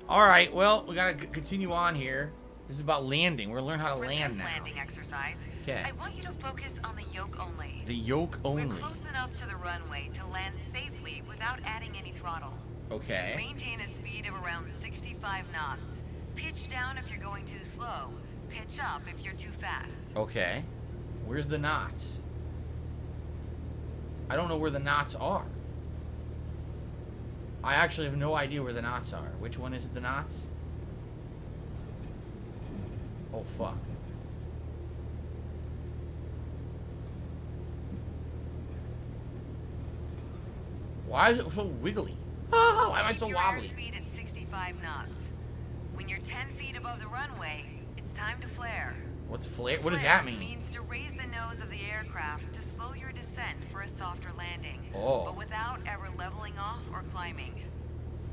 All right, well, we gotta continue on here. This is about landing. We're gonna learn how to land now. For this landing exercise, Okay. I want you to focus on the yoke only. The yoke only. We're close enough to the runway to land safely without adding any throttle. Okay. Maintain a speed of around 65 knots. Pitch down if you're going too slow. Pitch up if you're too fast. Okay. Where's the knots? I don't know where the knots are. I actually have no idea where the knots are. Which one is it, the knots? Oh, fuck. Why is it so wiggly? Oh, why am I so Keep wobbly? your airspeed at 65 knots. When you're 10 feet above the runway, it's time to flare. What's flare? To What does flare that mean? Means to raise the nose of the aircraft to slow your descent for a softer landing. Oh. But without ever leveling off or climbing.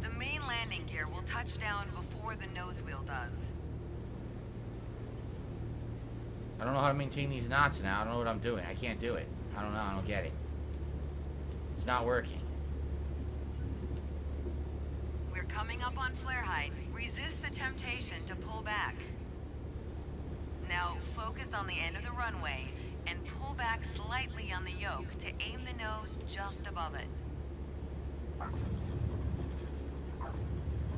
The main landing gear will touch down before the nose wheel does. I don't know how to maintain these knots now. I don't know what I'm doing. I can't do it. I don't know. I don't get it. It's not working. We're coming up on flare height. Resist the temptation to pull back. Now focus on the end of the runway and pull back slightly on the yoke to aim the nose just above it.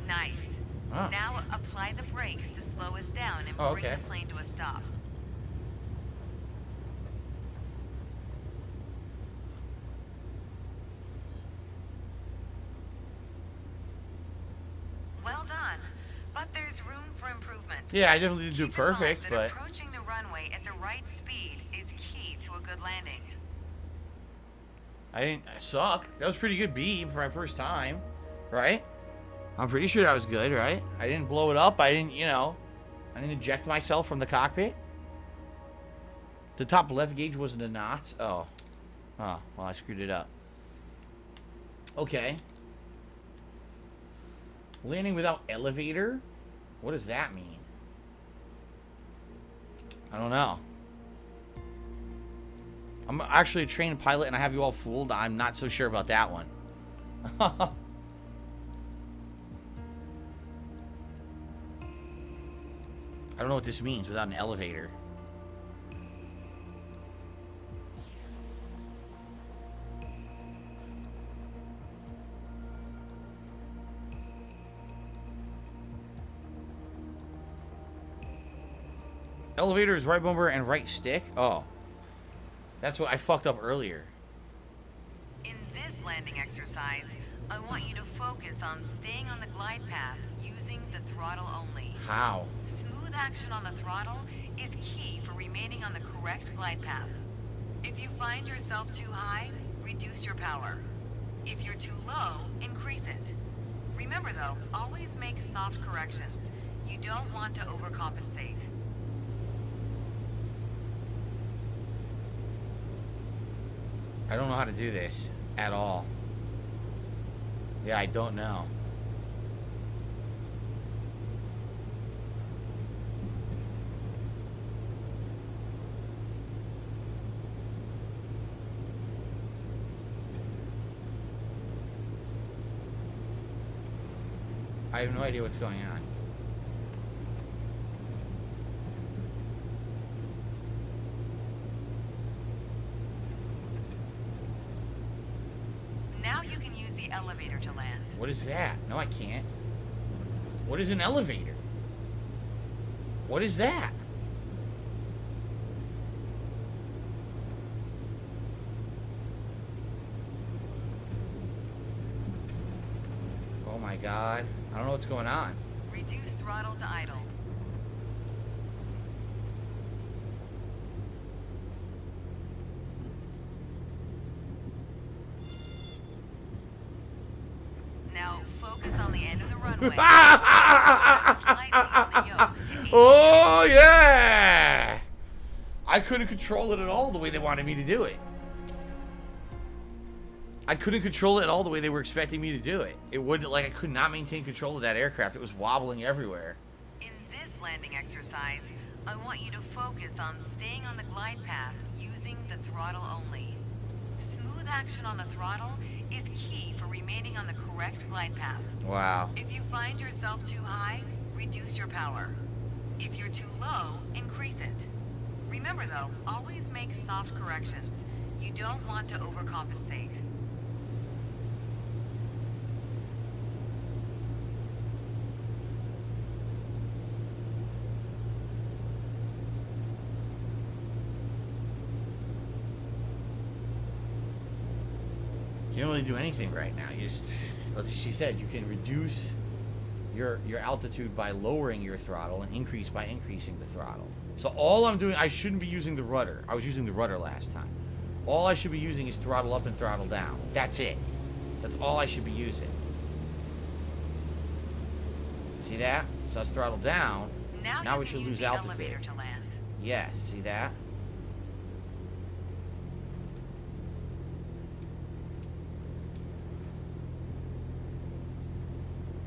Nice. Oh. Now apply the brakes to slow us down and bring okay. the plane to a stop. Well done, but there's room for improvement. Yeah, I definitely didn't do Keep in mind perfect, that but approaching the runway at the right speed is key to a good landing. I suck. That was pretty good beam for my first time, right? I'm pretty sure that was good, right? I didn't blow it up. I didn't, I didn't eject myself from the cockpit. The top left gauge wasn't a knots. Oh. Oh, well, I screwed it up. Okay. Landing without elevator? What does that mean? I don't know. I'm actually a trained pilot and I have you all fooled. I'm not so sure about that one. I don't know what this means without an elevator. Elevator is right bumper and right stick? Oh. That's what I fucked up earlier. In this landing exercise, I want you to focus on staying on the glide path using the throttle only. How? Smooth action on the throttle is key for remaining on the correct glide path. If you find yourself too high, reduce your power. If you're too low, increase it. Remember though, always make soft corrections. You don't want to overcompensate. I don't know how to do this at all. Yeah, I don't know. I have no idea what's going on. Now you can use the elevator to land. What is that? No, I can't. What is an elevator? What is that? Oh my god. I don't know what's going on. Reduce throttle to idle. Now focus on the end of the runway. Slightly on the yoke to aim Oh yeah! I couldn't control it at all the way they wanted me to do it. I couldn't control it at all the way they were expecting me to do it. It wouldn't, like, I could not maintain control of that aircraft. It was wobbling everywhere. In this landing exercise, I want you to focus on staying on the glide path using the throttle only. Smooth action on the throttle is key for remaining on the correct glide path. Wow. If you find yourself too high, reduce your power. If you're too low, increase it. Remember though, always make soft corrections. You don't want to overcompensate. You don't really do anything right now. You just, like she said, you can reduce your altitude by lowering your throttle and increase by increasing the throttle. So all I'm doing, I shouldn't be using the rudder. I was using the rudder last time. All I should be using is throttle up and throttle down. That's it. That's all I should be using. See that? So let's throttle down. Now we should lose altitude. Elevator to land. Yes, see that?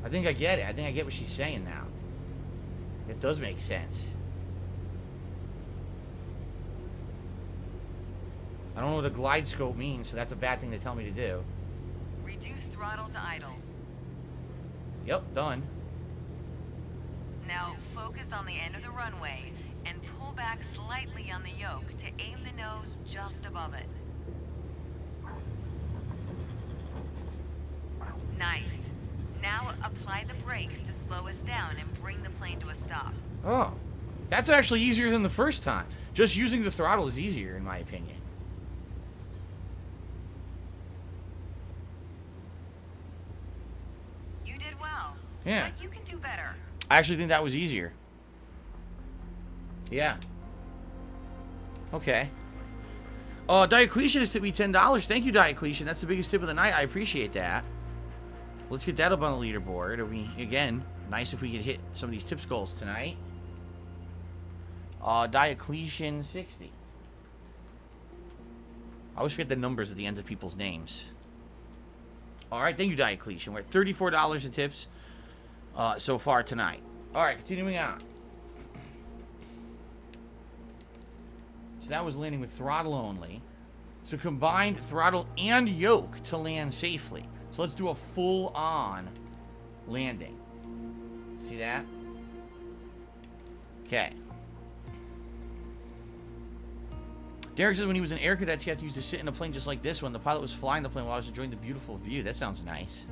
I think I get it. I think I get what she's saying now. It does make sense. I don't know what a glide scope means, so that's a bad thing to tell me to do. Reduce throttle to idle. Yep, done. Now focus on the end of the runway and pull back slightly on the yoke to aim the nose just above it. Nice. Now apply the brakes to slow us down and bring the plane to a stop. Oh, that's actually easier than the first time. Just using the throttle is easier, in my opinion. You did well. Yeah. But you can do better. I actually think that was easier. Yeah. Okay. Diocletian has tipped me $10. Thank you, Diocletian. That's the biggest tip of the night. I appreciate that. Let's get that up on the leaderboard. It'll be, again, nice if we could hit some of these tips goals tonight. Diocletian 60. I always forget the numbers at the end of people's names. Alright, thank you, Diocletian. We're at $34 in tips so far tonight. Alright, continuing on. So that was landing with throttle only. So combined throttle and yoke to land safely. So let's do a full-on landing. See that? Okay. Derek says when he was in Air Cadets, he had to use to sit in a plane just like this one. The pilot was flying the plane while I was enjoying the beautiful view. That sounds nice.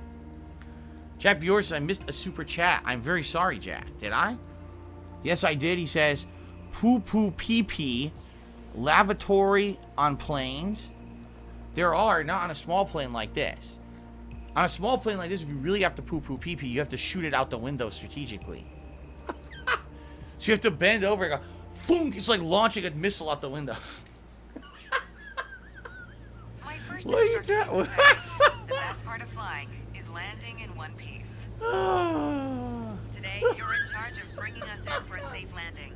Jack Bjork says, I missed a super chat. I'm very sorry, Jack. Did I? Yes, I did. He says, poo-poo pee-pee, lavatory on planes. There are, not on a small plane like this. On a small plane like this, if you really have to poo-poo pee-pee, you have to shoot it out the window strategically. So you have to bend over and go, boom! It's like launching a missile out the window. My first instructor used to say, the best part of flying is landing in one piece. Today, you're in charge of bringing us in for a safe landing.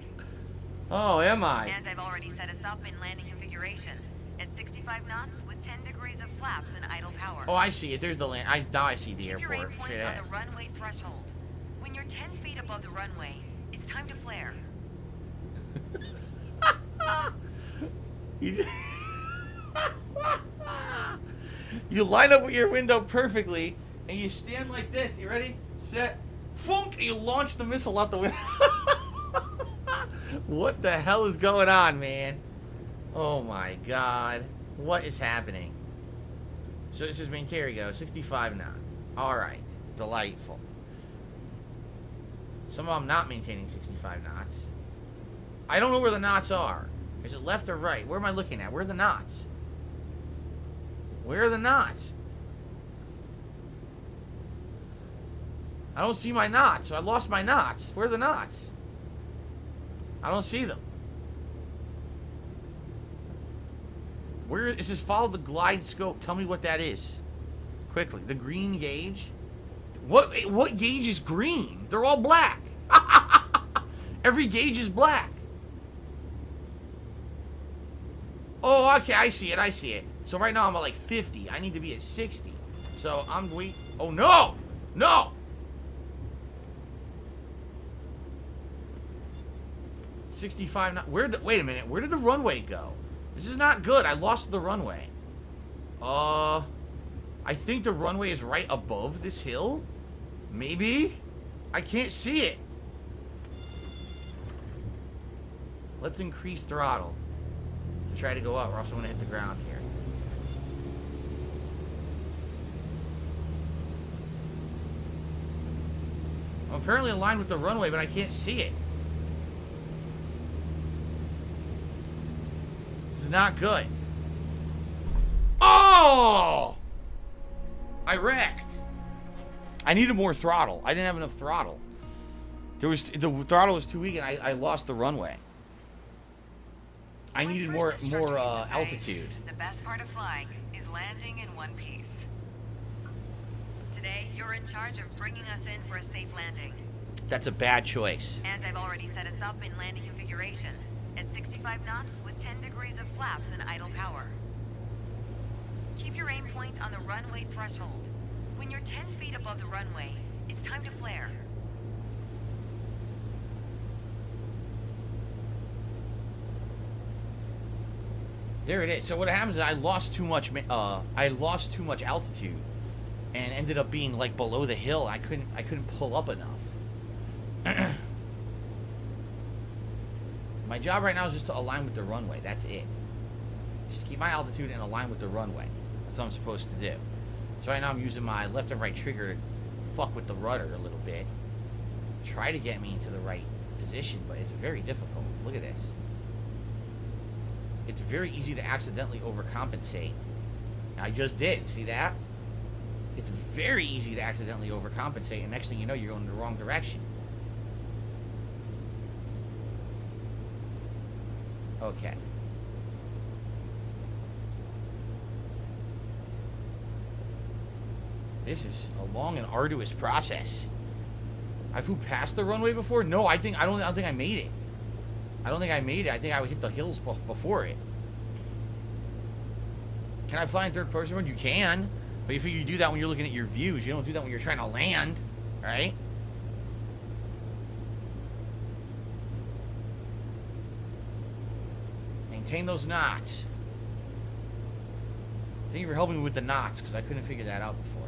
Oh, am I? And I've already set us up in landing configuration. At 65 knots with 10 degrees of flaps and idle power. Oh, I see it. There's the land. Now I see the Keep airport. your aim point on the runway threshold. When you're 10 feet above the runway, it's time to flare. You line up with your window perfectly, and you stand like this. You ready? Set. Funk! And you launch the missile out the window. What the hell is going on, man? Oh my god. What is happening? So this is maintain, go 65 knots. Alright. Delightful. Somehow I'm not maintaining 65 knots. I don't know where the knots are. Is it left or right? Where am I looking at? Where are the knots? Where are the knots? I don't see my knots. So I lost my knots. Where are the knots? I don't see them. Where is this? Follow the glide scope. Tell me what that is. Quickly. The green gauge. What gauge is green? They're all black. Every gauge is black. Oh, okay. I see it. I see it. So right now I'm at like 50. I need to be at 60. So I'm wait. Oh no! No! $65. Wait a minute. Where did the runway go? This is not good. I lost the runway. I think the runway is right above this hill. Maybe? I can't see it. Let's increase throttle to try to go up, or else I'm gonna hit the ground here. I'm apparently aligned with the runway, but I can't see it. This is not good. Oh! I wrecked. I needed more throttle. I didn't have enough throttle. The throttle was too weak, and I lost the runway. I needed more altitude. The best part of flying is landing in one piece. Today, you're in charge of bringing us in for a safe landing. That's a bad choice. And I've already set us up in landing configuration at 65 knots with 10 degrees of flaps and idle power. Keep your aim point on the runway threshold. When you're 10 feet above the runway, it's time to flare. There it is. So what happens is I lost too much altitude, and ended up being like below the hill. I couldn't pull up enough. My job right now is just to align with the runway. That's it. Just keep my altitude and align with the runway. That's what I'm supposed to do. So right now I'm using my left and right trigger to fuck with the rudder a little bit. Try to get me into the right position, but it's very difficult. Look at this. It's very easy to accidentally overcompensate. I just did. See that? It's very easy to accidentally overcompensate, and next thing you know, you're going in the wrong direction. Okay. This is a long and arduous process. I flew past the runway before? No, I don't think I made it. I don't think I made it. I think I would hit the hills before it. Can I fly in third person mode? You can. But if you do that when you're looking at your views, you don't do that when you're trying to land, right? Maintain those knots. Thank you for helping me with the knots, because I couldn't figure that out before.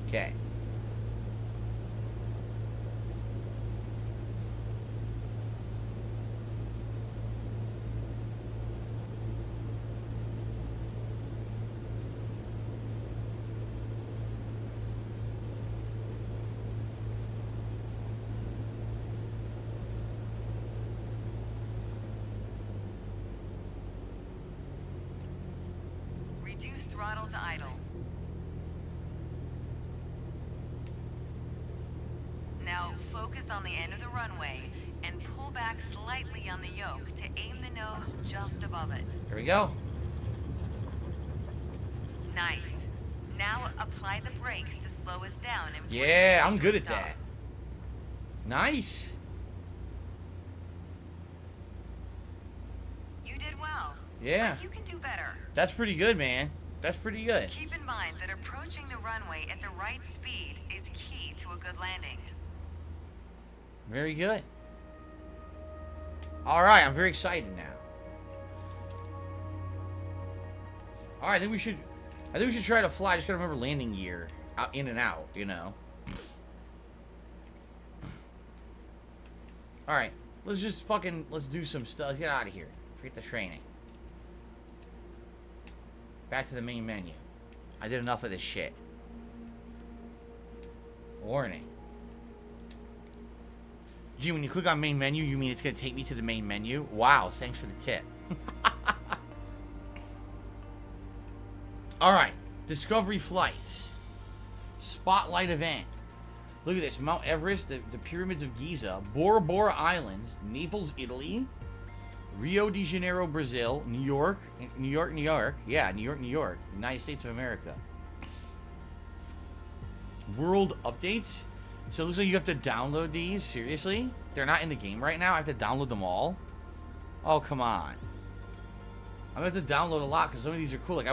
Okay. Reduce throttle to idle. Now focus on the end of the runway and pull back slightly on the yoke to aim the nose just above it. Here we go. Nice. Now apply the brakes to slow us down and Yeah, I'm good at that. Nice. You did well. Yeah. But you can do better. That's pretty good, man. That's pretty good. Keep in mind that approaching the runway at the right speed is key to a good landing. Very good. All right, I'm very excited now. All right, I think we should try to fly. Just gotta remember landing gear, out, in and out. You know. All right, let's do some stuff. Let's get out of here. Forget the training. Back to the main menu. I did enough of this shit. Warning. Gee, when you click on main menu, you mean it's going to take me to the main menu? Wow, thanks for the tip. Alright, Discovery Flights. Spotlight event. Look at this. Mount Everest, the Pyramids of Giza, Bora Bora Islands, Naples, Italy, Rio de Janeiro, Brazil, New York. Yeah, New York. United States of America. World updates. So it looks like you have to download these. Seriously? They're not in the game right now? I have to download them all? Oh, come on. I'm going to have to download a lot because some of these are cool. Like, I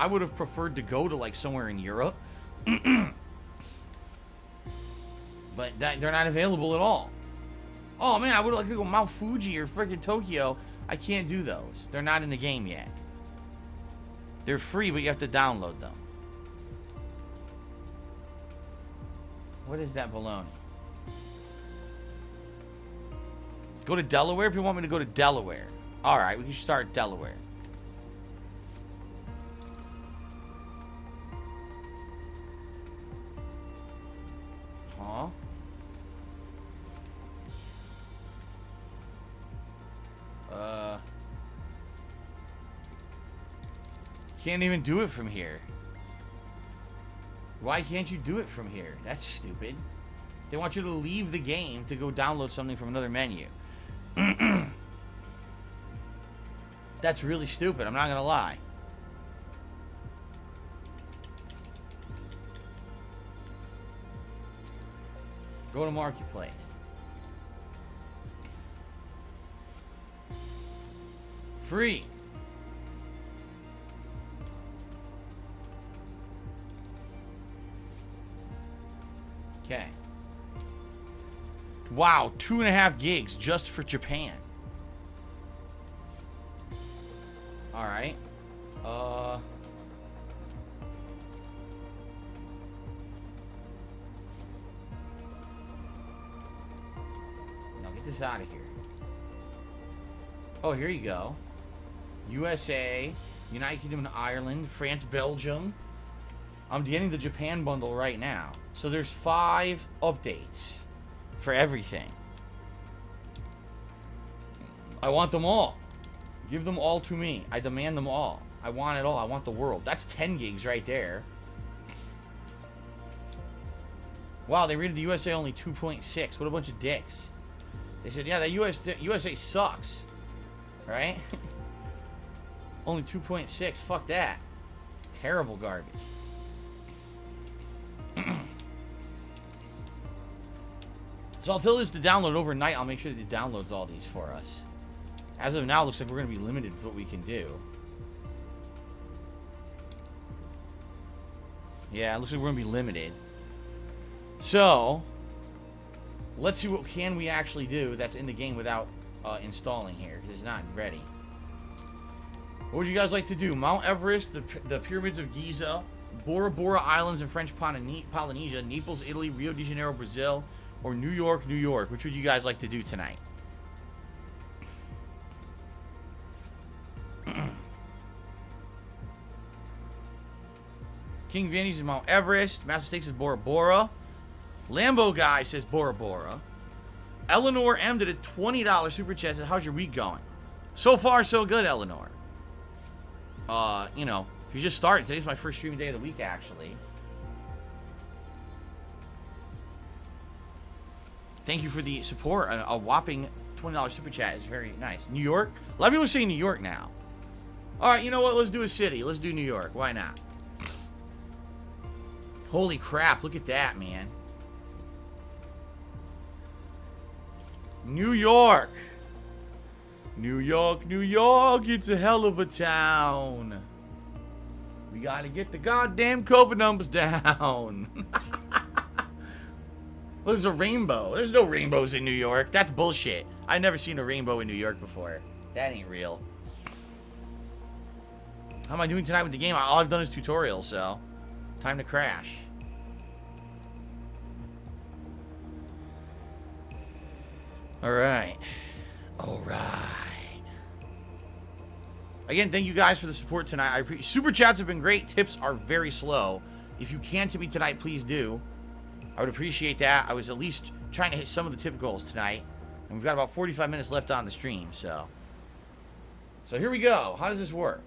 would have preferred to go to, like, somewhere in Europe. But they're not available at all. Oh man, I would like to go Mount Fuji or freaking Tokyo. I can't do those. They're not in the game yet. They're free, but you have to download them. What is that baloney? Go to Delaware? If you want me to go to Delaware. Alright, we can start Delaware. Huh? Can't even do it from here. Why can't you do it from here? That's stupid. They want you to leave the game to go download something from another menu. That's really stupid, I'm not gonna lie. Go to Marketplace. Free. Okay. Wow, 2.5 gigs just for Japan. Alright. Now get this out of here. Oh, here you go. USA, United Kingdom and Ireland, France, Belgium. I'm getting the Japan bundle right now. So there's 5 updates for everything. I want them all. Give them all to me. I demand them all. I want it all. I want the world. That's 10 gigs right there. Wow, they rated the USA only 2.6. What a bunch of dicks. They said, yeah, that USA sucks. Right? Only 2.6. Fuck that. Terrible garbage. So I'll tell this to download overnight. I'll make sure that it downloads all these for us. As of now, it looks like we're going to be limited with what we can do. Yeah, it looks like we're going to be limited. So, let's see what can we actually do that's in the game without installing here, because it's not ready. What would you guys like to do? Mount Everest, the Pyramids of Giza, Bora Bora Islands in French Polynesia, Naples, Italy, Rio de Janeiro, Brazil, or New York, New York? Which would you guys like to do tonight? King Vinny's is Mount Everest. Master Stakes is Bora Bora. Lambo Guy says Bora Bora. Eleanor M did a $20 super chat. Said, how's your week going? So far, so good, Eleanor. You know, if you just started, today's my first streaming day of the week, actually. Thank you for the support. A whopping $20 super chat is very nice. New York? A lot of people are saying New York now. Alright, you know what? Let's do a city. Let's do New York. Why not? Holy crap, look at that, man. New York. New York, New York, it's a hell of a town. We gotta get the goddamn COVID numbers down. Well, there's a rainbow. There's no rainbows in New York. That's bullshit. I've never seen a rainbow in New York before. That ain't real. How am I doing tonight with the game? All I've done is tutorials, so time to crash. Alright. Alright. Again, thank you guys for the support tonight. I appreciate. Super chats have been great. Tips are very slow. If you can tip me tonight, please do. I would appreciate that. I was at least trying to hit some of the tip goals tonight. And we've got about 45 minutes left on the stream, so. So here we go. How does this work?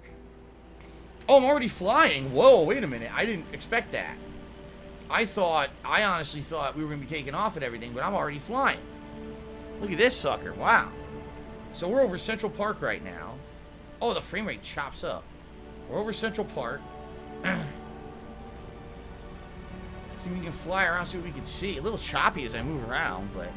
Oh, I'm already flying. Whoa, wait a minute. I didn't expect that. I honestly thought we were going to be taking off and everything, but I'm already flying. Look at this sucker. Wow. So we're over Central Park right now. Oh, the frame rate chops up. We're over Central Park. See if we can fly around, see what we can see. A little choppy as I move around, but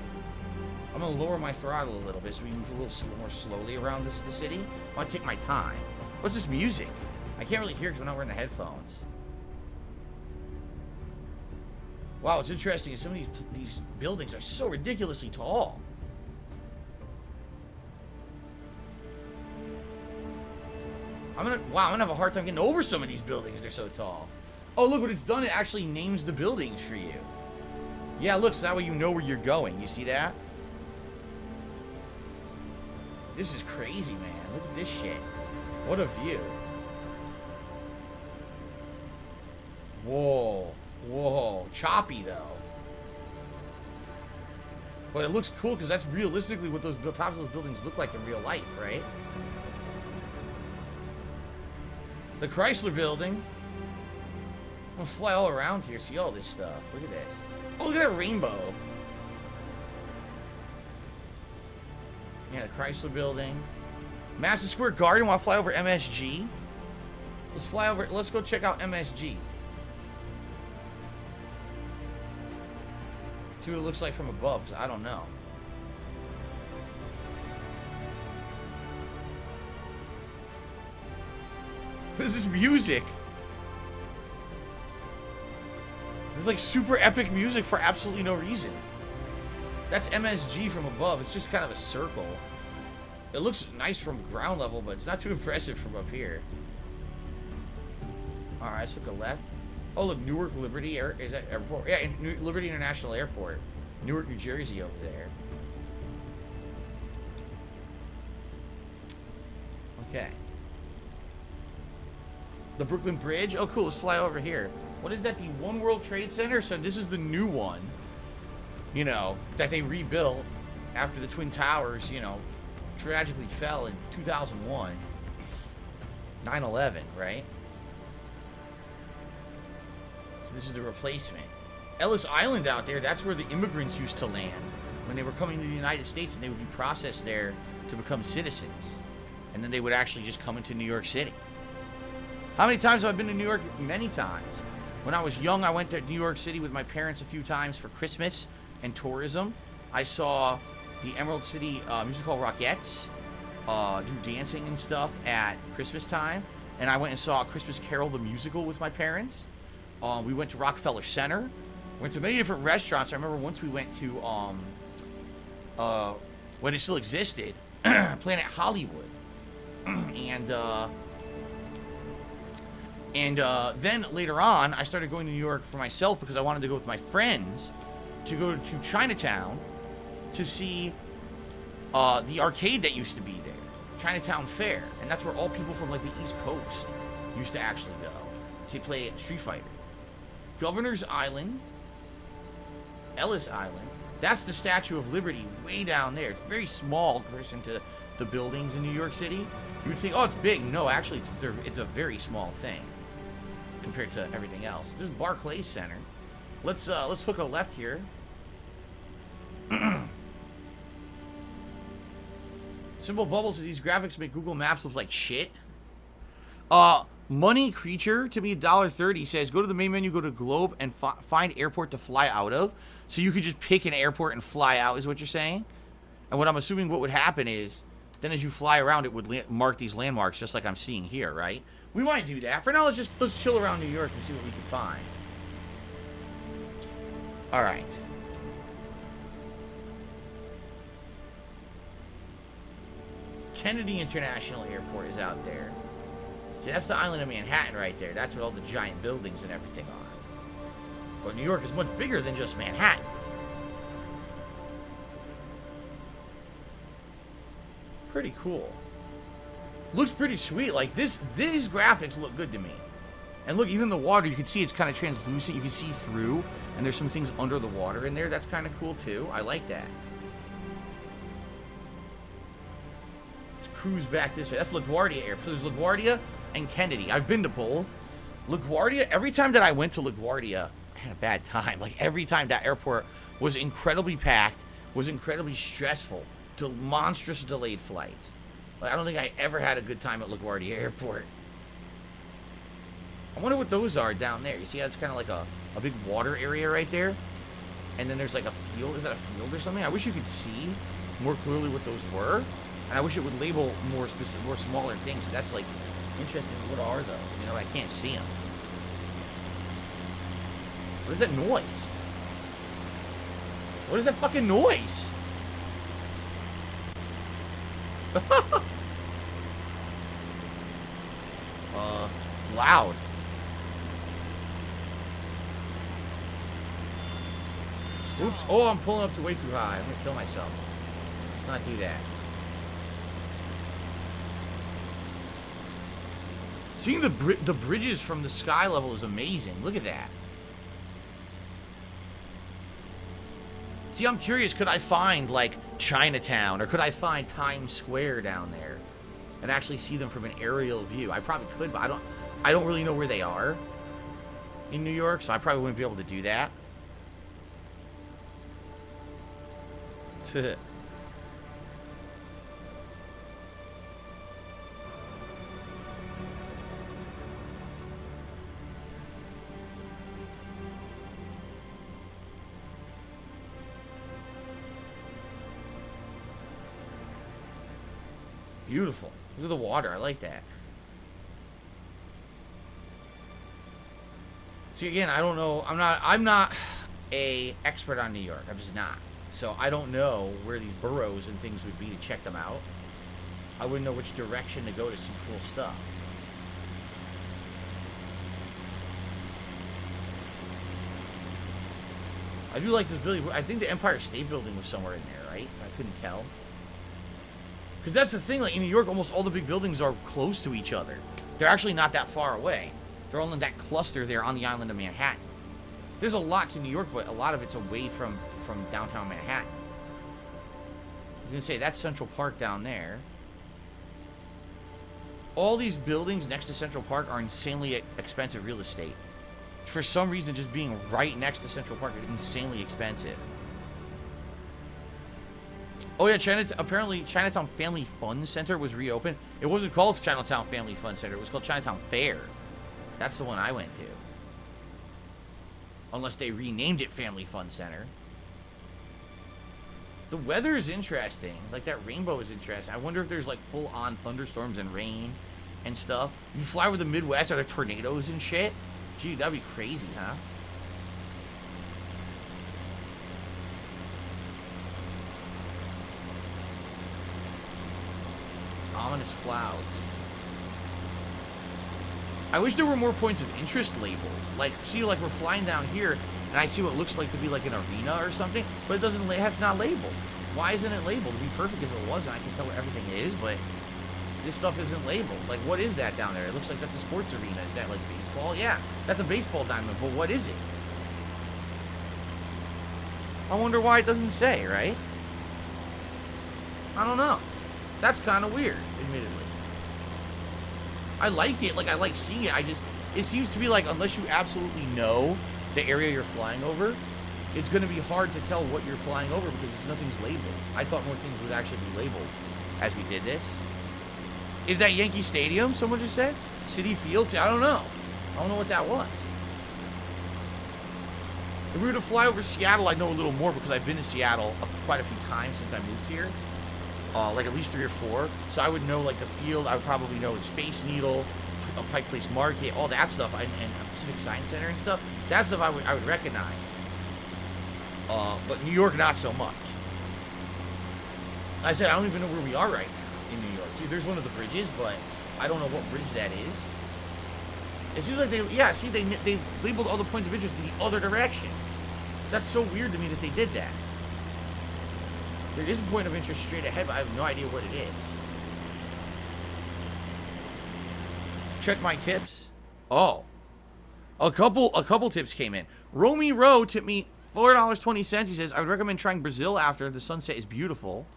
I'm going to lower my throttle a little bit so we move a little more slowly around the city. I want to take my time. What's this music? I can't really hear because I'm not wearing the headphones. Wow, what's interesting is some of these buildings are so ridiculously tall. I'm gonna have a hard time getting over some of these buildings. They're so tall. Oh, look what it's done. It actually names the buildings for you. Yeah, look, so that way you know where you're going. You see that? This is crazy, man. Look at this shit. What a view. Whoa. Whoa. Choppy, though. But it looks cool because that's realistically what those tops of those buildings look like in real life, right? The Chrysler Building. I'm gonna fly all around here, see all this stuff. Look at this. Oh, look at that rainbow. Yeah, the Chrysler Building. Madison Square Garden. Want to fly over MSG? Let's fly over. Let's go check out MSG. See what it looks like from above, because I don't know. What is this music? It's like super epic music for absolutely no reason. That's MSG from above. It's just kind of a circle. It looks nice from ground level, but it's not too impressive from up here. Alright, let's look a left. Oh, look, Newark Liberty is that airport? Yeah, Liberty International Airport. Newark, New Jersey over there. Okay. The Brooklyn Bridge. Oh, cool. Let's fly over here. What is that? The One World Trade Center? So this is the new one, you know, that they rebuilt after the Twin Towers, you know, tragically fell in 2001. 9/11, right? So this is the replacement. Ellis Island out there, that's where the immigrants used to land when they were coming to the United States, and they would be processed there to become citizens. And then they would actually just come into New York City. How many times have I been to New York? Many times. When I was young, I went to New York City with my parents a few times for Christmas and tourism. I saw the Emerald City Music Hall Rockettes do dancing and stuff at Christmas time. And I went and saw Christmas Carol the musical with my parents. We went to Rockefeller Center. Went to many different restaurants. I remember once we went to, when it still existed, Planet Hollywood. And then later on, I started going to New York for myself because I wanted to go with my friends to go to Chinatown to see the arcade that used to be there, Chinatown Fair. And that's where all people from like the East Coast used to actually go to play Street Fighter. Governor's Island, Ellis Island. That's the Statue of Liberty way down there. It's very small in comparison to the buildings in New York City. You would think, oh, it's big. No, actually, it's a very small thing compared to everything else. There's Barclays Center. Let's hook a left here. Simple Bubbles, these graphics make Google Maps look like shit. Money Creature, to me, $1.30, says, go to the main menu, go to Globe, and find airport to fly out of. So you could just pick an airport and fly out, is what you're saying? And what I'm assuming what would happen is, then as you fly around, it would mark these landmarks, just like I'm seeing here, right? We might do that. For now, let's chill around New York and see what we can find. All right. Kennedy International Airport is out there. See, that's the island of Manhattan right there. That's what all the giant buildings and everything are. But New York is much bigger than just Manhattan. Pretty cool. Looks pretty sweet. Like these graphics look good to me. And look, even the water, you can see it's kind of translucent. You can see through, and there's some things under the water in there. That's kind of cool too. I like that. Let's cruise back this way. That's LaGuardia Airport. So there's LaGuardia and Kennedy. I've been to both. LaGuardia, every time that I went to LaGuardia, I had a bad time. Like every time that airport was incredibly packed, was incredibly stressful, to monstrous delayed flights. Like, I don't think I ever had a good time at LaGuardia Airport. I wonder what those are down there. You see how it's kind of like a big water area right there? And then there's like a field. Is that a field or something? I wish you could see more clearly what those were. And I wish it would label more specific, more smaller things. So that's like interesting. What are those? You know, I can't see them. What is that noise? What is that fucking noise? It's loud. Oops. Oh, I'm pulling up to way too high. I'm gonna kill myself. Let's not do that. Seeing the bridges from the sky level is amazing. Look at that. See, I'm curious, could I find, like, Chinatown, or could I find Times Square down there and actually see them from an aerial view? I probably could, but I don't really know where they are in New York, so I probably wouldn't be able to do that. Beautiful. Look at the water. I like that. See, again, I don't know. I'm not a expert on New York. I'm just not. So I don't know where these boroughs and things would be to check them out. I wouldn't know which direction to go to see cool stuff. I do like this building. I think the Empire State Building was somewhere in there, right? I couldn't tell. Because that's the thing, like in New York, almost all the big buildings are close to each other. They're actually not that far away. They're all in that cluster there on the island of Manhattan. There's a lot to New York, but a lot of it's away from downtown Manhattan. I was going to say, that's Central Park down there. All these buildings next to Central Park are insanely expensive real estate. For some reason, just being right next to Central Park is insanely expensive. Oh yeah, apparently Chinatown Family Fun Center was reopened. It wasn't called Chinatown Family Fun Center. It was called Chinatown Fair. That's the one I went to. Unless they renamed it Family Fun Center. The weather is interesting. Like, that rainbow is interesting. I wonder if there's, like, full-on thunderstorms and rain and stuff. You fly over the Midwest, are there tornadoes and shit? Gee, that'd be crazy, huh? Ominous clouds. I wish there were more points of interest labeled. Like, see, like, we're flying down here, and I see what looks like to be like an arena or something, but it doesn't, it's not labeled. Why isn't it labeled? It'd be perfect if it wasn't. I can tell where everything is, but this stuff isn't labeled. Like, what is that down there? It looks like that's a sports arena. Is that, like, baseball? Yeah, that's a baseball diamond, but what is it? I wonder why it doesn't say, right? I don't know. That's kind of weird, admittedly. I like it. Like, I like seeing it. It seems to be like, unless you absolutely know the area you're flying over, it's going to be hard to tell what you're flying over because nothing's labeled. I thought more things would actually be labeled as we did this. Is that Yankee Stadium, someone just said? Citi Field? I don't know. I don't know what that was. If we were to fly over Seattle, I'd know a little more because I've been to Seattle quite a few times since I moved here. Like at least 3 or 4. So I would know, like, the field. I would probably know the Space Needle, Pike Place Market, all that stuff, and Pacific Science Center and stuff. That stuff I would recognize. But New York, not so much. I said I don't even know where we are right now in New York. See, there's one of the bridges, but I don't know what bridge that is. It seems like they labeled all the points of interest in the other direction. That's so weird to me that they did that. There is a point of interest straight ahead, but I have no idea what it is. Check my tips. Oh. A couple tips came in. Romy Rowe tipped me $4.20. He says, I would recommend trying Brazil after. The sunset is beautiful.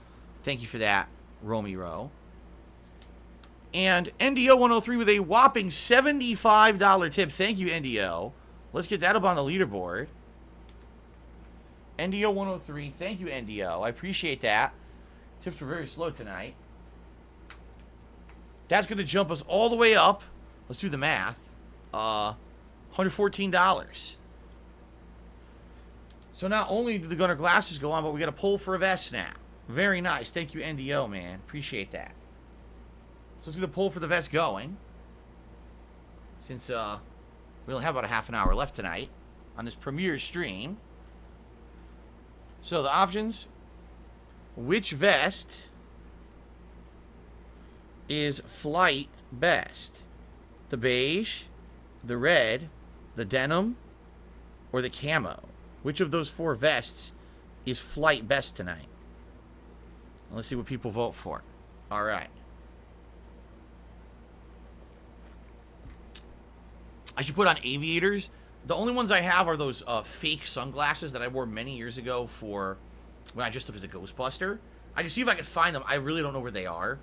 Thank you for that, Romy Rowe. And NDO103 with a whopping $75 tip. Thank you, NDO. Let's get that up on the leaderboard. NDO103, thank you, NDO. I appreciate that. Tips were very slow tonight. That's going to jump us all the way up. Let's do the math. $114. So not only did the Gunner glasses go on, but we got a poll for a vest now. Very nice. Thank you, NDO, man. Appreciate that. So let's get the poll for the vest going. Since we only have about a half an hour left tonight on this premiere stream. So the options. Which vest is flight best? The beige, the red, the denim, or the camo? Which of those 4 vests is flight best tonight? Let's see what people vote for. All right. I should put on aviators. The only ones I have are those fake sunglasses that I wore many years ago for when I dressed up as a Ghostbuster. I can see if I can find them. I really don't know where they are.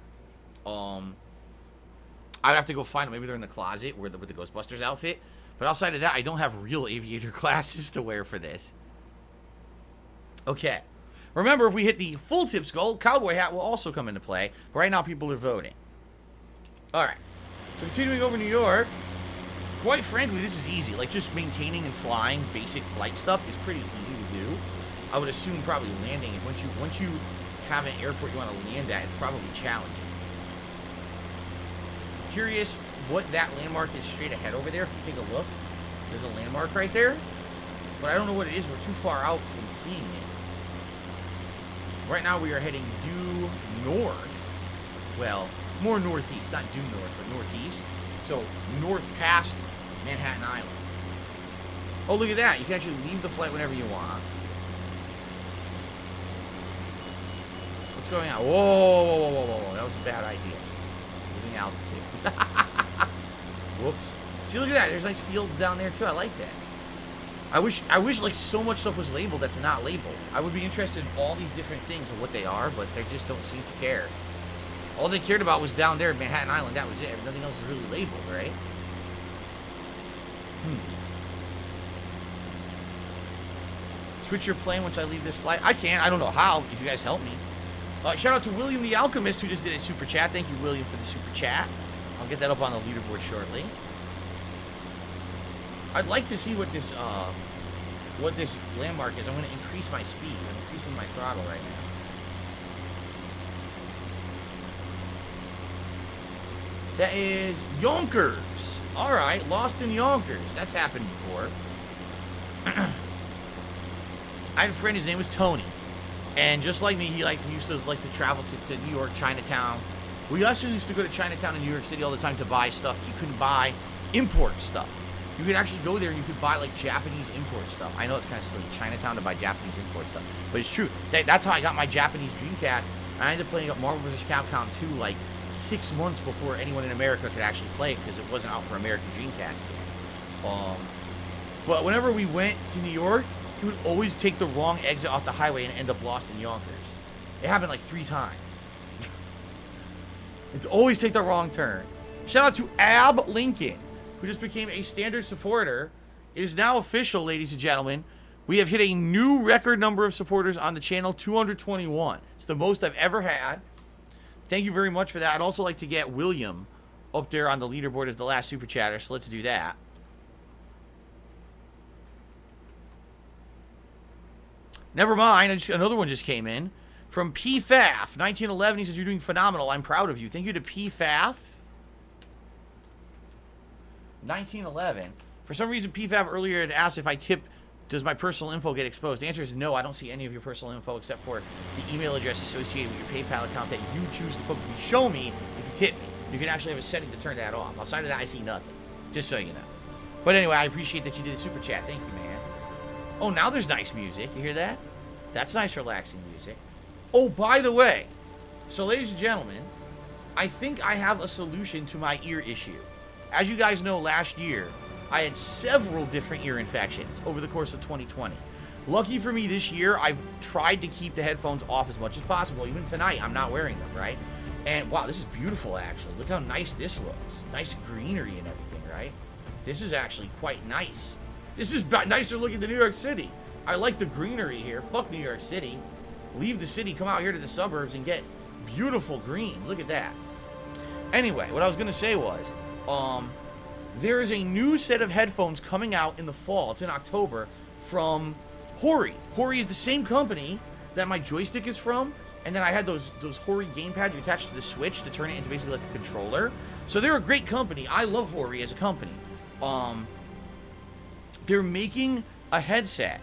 I'd have to go find them. Maybe they're in the closet with the Ghostbusters outfit. But outside of that, I don't have real aviator glasses to wear for this. Okay. Remember, if we hit the full tips goal, cowboy hat will also come into play. But right now, people are voting. All right. So continuing over New York. Quite frankly, this is easy. Like, just maintaining and flying basic flight stuff is pretty easy to do. I would assume probably landing. Once you have an airport you want to land at, it's probably challenging. Curious what that landmark is straight ahead over there. If you take a look, there's a landmark right there. But I don't know what it is. We're too far out from seeing it. Right now we are heading due north. Well, more northeast. Not due north, but northeast. So, north past Manhattan Island. Oh, look at that. You can actually leave the flight whenever you want. What's going on? Whoa, whoa, whoa, whoa, whoa. That was a bad idea. Moving altitude. Whoops. See, look at that. There's nice fields down there, too. I like that. I wish like so much stuff was labeled that's not labeled. I would be interested in all these different things and what they are, but they just don't seem to care. All they cared about was down there at Manhattan Island. That was it. Nothing else is really labeled, right? Switch your plane once I leave this flight. I can't. I don't know how. If you guys help me. Shout out to William the Alchemist who just did a super chat. Thank you, William, for the super chat. I'll get that up on the leaderboard shortly. I'd like to see what this landmark is. I'm going to increase my speed. I'm increasing my throttle right now. That is Yonkers. All right, lost in Yonkers. That's happened before. I had a friend. His name was Tony, and just like me, he used to travel to New York, Chinatown. We also used to go to Chinatown in New York City all the time to buy stuff that you couldn't buy import stuff. You could actually go there and you could buy like Japanese import stuff. I know it's kind of silly, Chinatown to buy Japanese import stuff, but it's true. That's how I got my Japanese Dreamcast. I ended up playing up Marvel vs. Capcom 2 like 6 months before anyone in America could actually play it because it wasn't out for American Dreamcast yet. But whenever we went to New York, he would always take the wrong exit off the highway and end up lost in Yonkers. It happened like 3 times. It's always take the wrong turn. Shout out to Ab Lincoln, who just became a standard supporter. It is now official, ladies and gentlemen. We have hit a new record number of supporters on the channel, 221. It's the most I've ever had. Thank you very much for that. I'd also like to get William up there on the leaderboard as the last super chatter, so let's do that. Never mind, another one just came in. From PFAF, 1911, he says, you're doing phenomenal. I'm proud of you. Thank you to PFAF. 1911. For some reason, PFAF earlier had asked if I tip, does my personal info get exposed? The answer is no. I don't see any of your personal info except for the email address associated with your PayPal account that you choose to publicly show me if you tip me. You can actually have a setting to turn that off. Outside of that, I see nothing. Just so you know. But anyway, I appreciate that you did a super chat. Thank you, man. Oh, now there's nice music. You hear that? That's nice, relaxing music. Oh, by the way, so ladies and gentlemen, I think I have a solution to my ear issue. As you guys know, last year, I had several different ear infections over the course of 2020. Lucky for me this year, I've tried to keep the headphones off as much as possible. Even tonight, I'm not wearing them, right? And wow, this is beautiful, actually. Look how nice this looks. Nice greenery and everything, right? This is actually quite nice. This is nicer looking than New York City. I like the greenery here. Fuck New York City. Leave the city, come out here to the suburbs and get beautiful green. Look at that. Anyway, what I was going to say was, there is a new set of headphones coming out in the fall. It's in October from Hori. Hori is the same company that my joystick is from. And then I had those Hori gamepads you attach to the Switch to turn it into basically like a controller. So they're a great company. I love Hori as a company. They're making a headset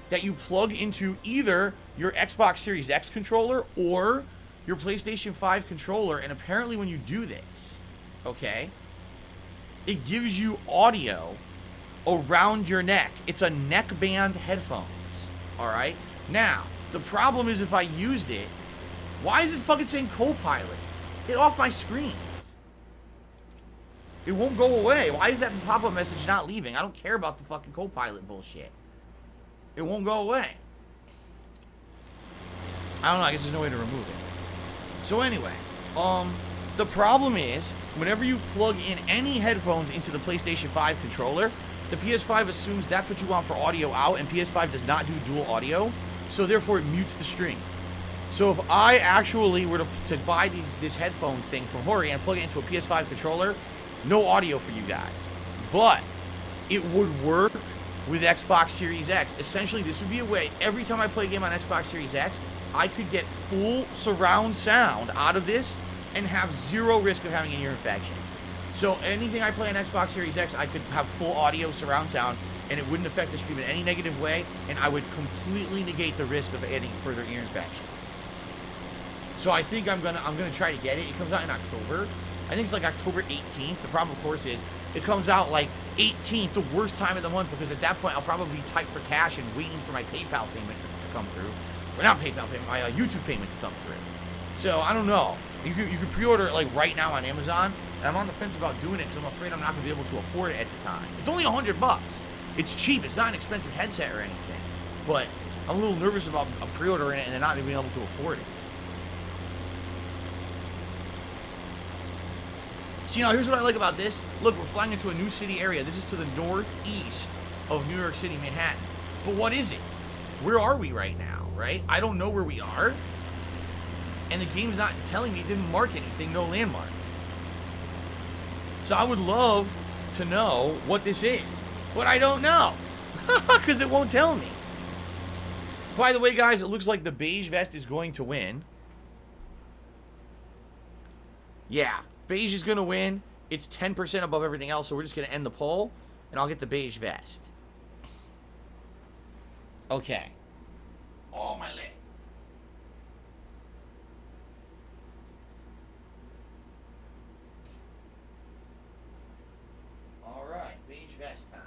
that you plug into either your Xbox Series X controller or your PlayStation 5 controller. And apparently when you do this, okay, it gives you audio around your neck. It's a neckband headphones, all right? Now, the problem is if I used it, why is it fucking saying Copilot? Get off my screen. It won't go away. Why is that pop-up message not leaving? I don't care about the fucking Copilot bullshit. It won't go away. I don't know. I guess there's no way to remove it. So anyway, the problem is whenever you plug in any headphones into the PlayStation 5 controller, the PS5 assumes that's what you want for audio out, and PS5 does not do dual audio, so therefore it mutes the stream. So if I actually were to buy this headphone thing from Hori and plug it into a PS5 controller, no audio for you guys. But it would work with Xbox Series X. Essentially, this would be a way, every time I play a game on Xbox Series X, I could get full surround sound out of this and have zero risk of having an ear infection. So anything I play on Xbox Series X, I could have full audio surround sound, and it wouldn't affect the stream in any negative way, and I would completely negate the risk of adding further ear infections. So I think I'm gonna try to get it. It comes out in October. I think it's like October 18th. The problem, of course, is it comes out like 18th, the worst time of the month, because at that point I'll probably be tight for cash and waiting for my PayPal payment to come through. Not PayPal payment, my YouTube payment to come through. So I don't know. You could pre-order it like right now on Amazon, and I'm on the fence about doing it because I'm afraid I'm not gonna be able to afford it at the time. It's only $100. It's cheap. It's not an expensive headset or anything, but I'm a little nervous about pre-ordering it and then not being able to afford it. So, here's what I like about this. Look, we're flying into a new city area. This is to the northeast of New York City, Manhattan. But what is it? Where are we right now, right? I don't know where we are. And the game's not telling me, it didn't mark anything, no landmarks. So I would love to know what this is. But I don't know. Because it won't tell me. By the way, guys, it looks like the beige vest is going to win. Yeah. Beige is going to win. It's 10% above everything else, so we're just going to end the poll, and I'll get the beige vest. Okay. Oh, my leg. All right, beige vest time.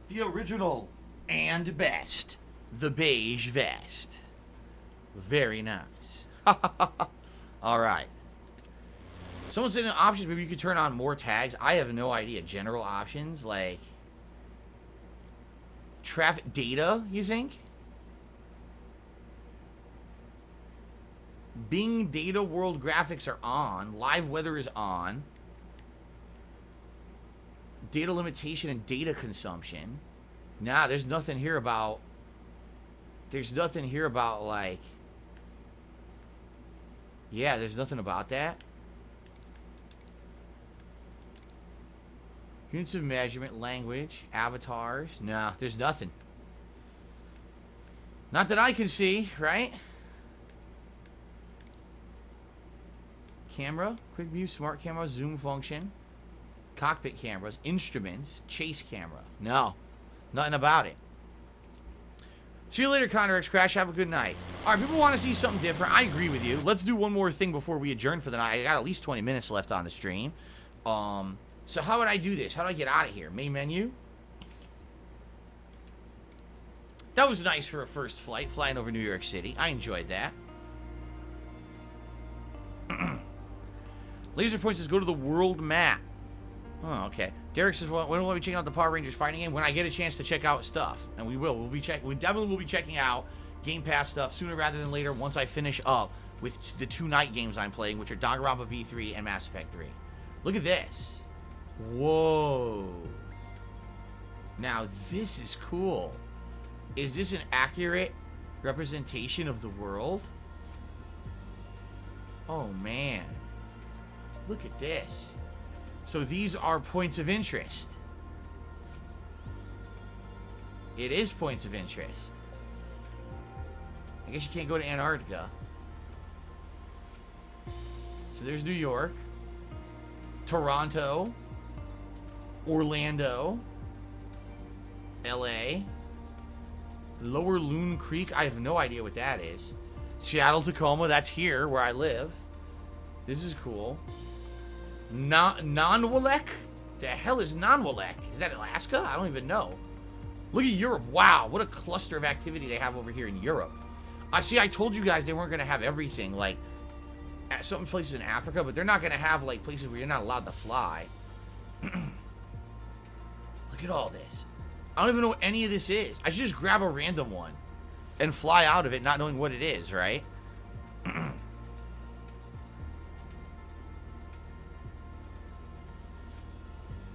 The original and best. The beige vest. Very nice. Alright. Someone said in options, maybe you could turn on more tags. I have no idea. General options, like traffic data, you think? Bing data world graphics are on. Live weather is on. Data limitation and data consumption. Nah, there's nothing here about... There's nothing here about, like... Yeah, there's nothing about that. Units of measurement, language, avatars. Nah, there's nothing. Not that I can see, right? Camera, quick view, smart camera, zoom function. Cockpit cameras, instruments, chase camera. No, nothing about it. See you later, Connor X Crash. Have a good night. All right, people want to see something different. I agree with you. Let's do one more thing before we adjourn for the night. I got at least 20 minutes left on the stream. So how would I do this? How do I get out of here? Main menu. That was nice for a first flight, flying over New York City. I enjoyed that. Laser Point says, go to the world map. Oh, okay. Derek says, well, when will we be checking out the Power Rangers fighting game? When I get a chance to check out stuff. And we will. We definitely will be checking out Game Pass stuff sooner rather than later once I finish up with the 2 night games I'm playing, which are Danganronpa V3 and Mass Effect 3. Look at this. Whoa. Now, this is cool. Is this an accurate representation of the world? Oh, man. Look at this. So these are points of interest. It is points of interest. I guess you can't go to Antarctica. So there's New York. Toronto. Orlando. LA. Lower Loon Creek. I have no idea what that is. Seattle, Tacoma. That's here where I live. This is cool. Nonwalek? The hell is Nonwalek? Is that Alaska? I don't even know. Look at Europe. Wow, what a cluster of activity they have over here in Europe. See, I told you guys they weren't going to have everything, like, at some places in Africa, but they're not going to have, like, places where you're not allowed to fly. Look at all this. I don't even know what any of this is. I should just grab a random one and fly out of it not knowing what it is, right?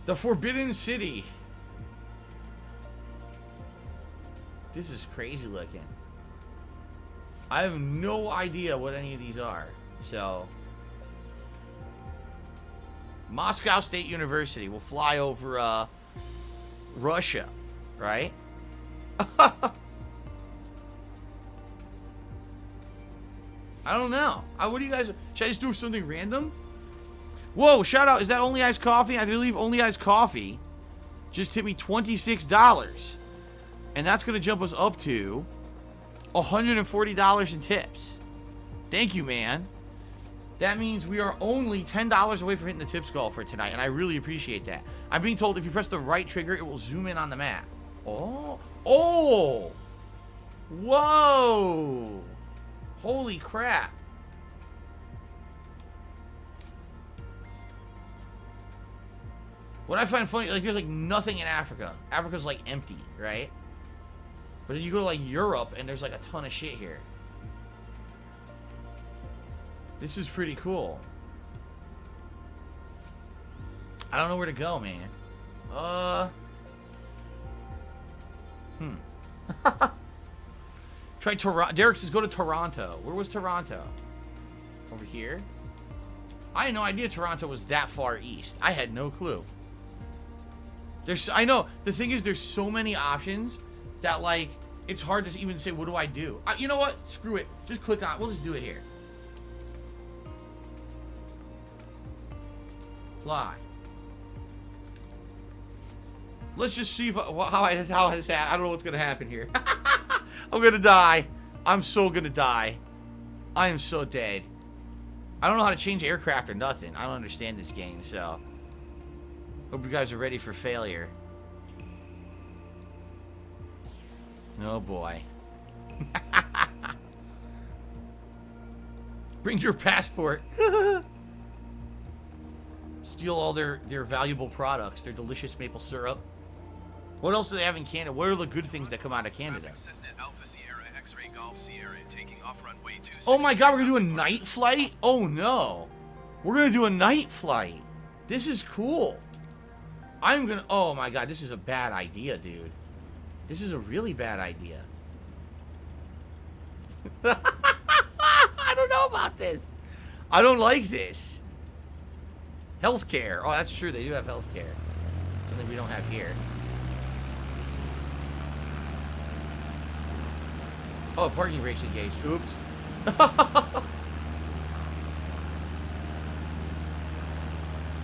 The Forbidden City. This is crazy looking. I have no idea what any of these are. So, Moscow State University. We'll fly over Russia, right? I don't know. What do you guys... Should I just do something random? Whoa, shout out. Is that Only Iced Coffee? I believe Only Iced Coffee just hit me $26. And that's going to jump us up to $140 in tips. Thank you, man. That means we are only $10 away from hitting the tips goal for tonight, and I really appreciate that. I'm being told if you press the right trigger, it will zoom in on the map. Oh. Oh! Whoa! Holy crap. What I find funny, like, there's, like, nothing in Africa. Africa's, like, empty, right? But then you go to, like, Europe, and there's, like, a ton of shit here. This is pretty cool. I don't know where to go, man. Try Toronto. Derek says go to Toronto. Where was Toronto? Over here? I had no idea Toronto was that far east. I had no clue. I know. The thing is, there's so many options that, like, it's hard to even say, what do I do? You know what? Screw it. Just click on it. We'll just do it here. Fly. Let's just see how this happens. I don't know what's going to happen here. I'm going to die. I'm so going to die. I am so dead. I don't know how to change aircraft or nothing. I don't understand this game, so... Hope you guys are ready for failure. Oh, boy. Bring your passport. Steal all their valuable products. Their delicious maple syrup. What else do they have in Canada? What are the good things that come out of Canada? Oh my god, we're gonna do a night flight? Oh no. We're gonna do a night flight. This is cool. Oh my god, this is a bad idea, dude. This is a really bad idea. I don't know about this. I don't like this. Healthcare. Oh, that's true. They do have healthcare. Something we don't have here. Oh, parking brakes engaged. Oops.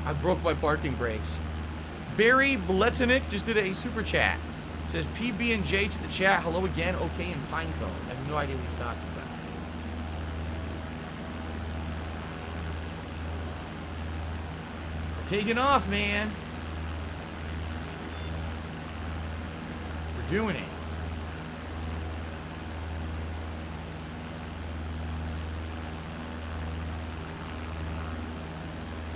I broke my parking brakes. Barry Bletinick just did a super chat. Says PB&J to the chat. Hello again. Okay, in Pinecone. I have no idea what he's talking about. We're taking off, man. We're doing it.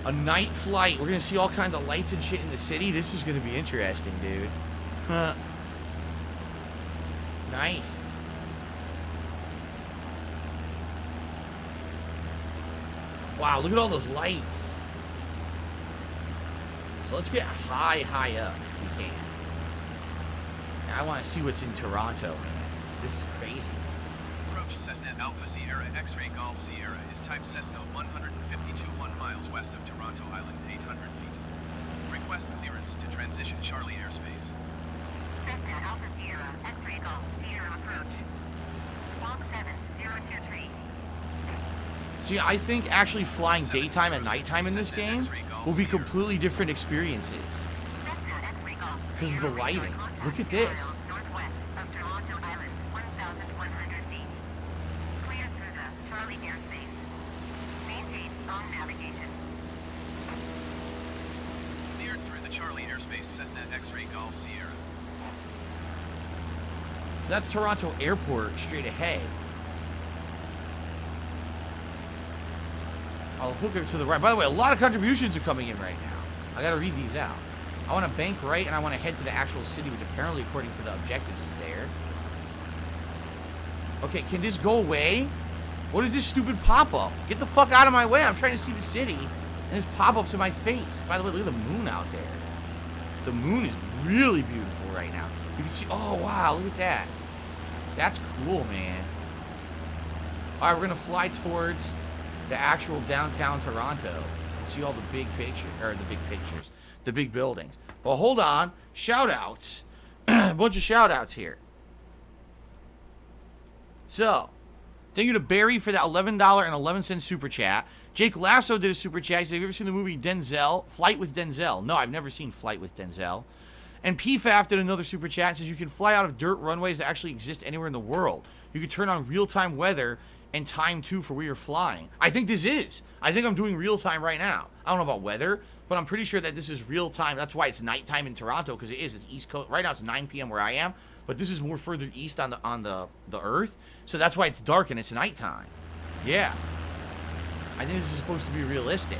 A night flight. We're gonna see all kinds of lights and shit in the city. This is gonna be interesting, dude. Huh. Nice. Wow, look at all those lights. So let's get high up if we can. I want to see what's in Toronto, man. This is crazy. Approach Cessna Alpha Sierra X-Ray Golf Sierra is type Cessna 152 1 miles west of Toronto Island, 800 feet. Request clearance to transition Charlie airspace. Cessna Alpha Sierra X-Ray Golf Sierra approach. Walk 7023. See, I think actually flying daytime and nighttime in this game will be completely different experiences. because of the lighting. Look at this. Northwest of Toronto Island, 1,100 feet. Clear through the Charlie airspace. Maintain strong navigation. Cleared through the Charlie airspace, Cessna X-ray Golf Sierra. So that's Toronto Airport straight ahead. I'll hook it to the right. By the way, a lot of contributions are coming in right now. I gotta read these out. I want to bank right, and I want to head to the actual city, which apparently, according to the objectives, is there. Okay, can this go away? What is this stupid pop-up? Get the fuck out of my way. I'm trying to see the city, and this pop-up's in my face. By the way, look at the moon out there. The moon is really beautiful right now. You can see, oh, wow, look at that. That's cool, man. All right, we're going to fly towards the actual downtown Toronto and see all the big pictures, or the big pictures, the big buildings. Well, hold on. Shout-outs. A bunch of shout-outs here. So, thank you to Barry for that $11.11 super chat. Jake Lasso did a super chat. He said, have you ever seen the movie Denzel? Flight with Denzel. No, I've never seen Flight with Denzel. And PFAF did another super chat. Says you can fly out of dirt runways that actually exist anywhere in the world. You can turn on real-time weather and time, too, for where you're flying. I think this is. I think I'm doing real-time right now. I don't know about weather, but I'm pretty sure that this is real-time. That's why it's nighttime in Toronto, because it is. It's East Coast. Right now it's 9 p.m. where I am, but this is more further east on the Earth, so that's why it's dark and it's nighttime. Yeah. I think this is supposed to be realistic.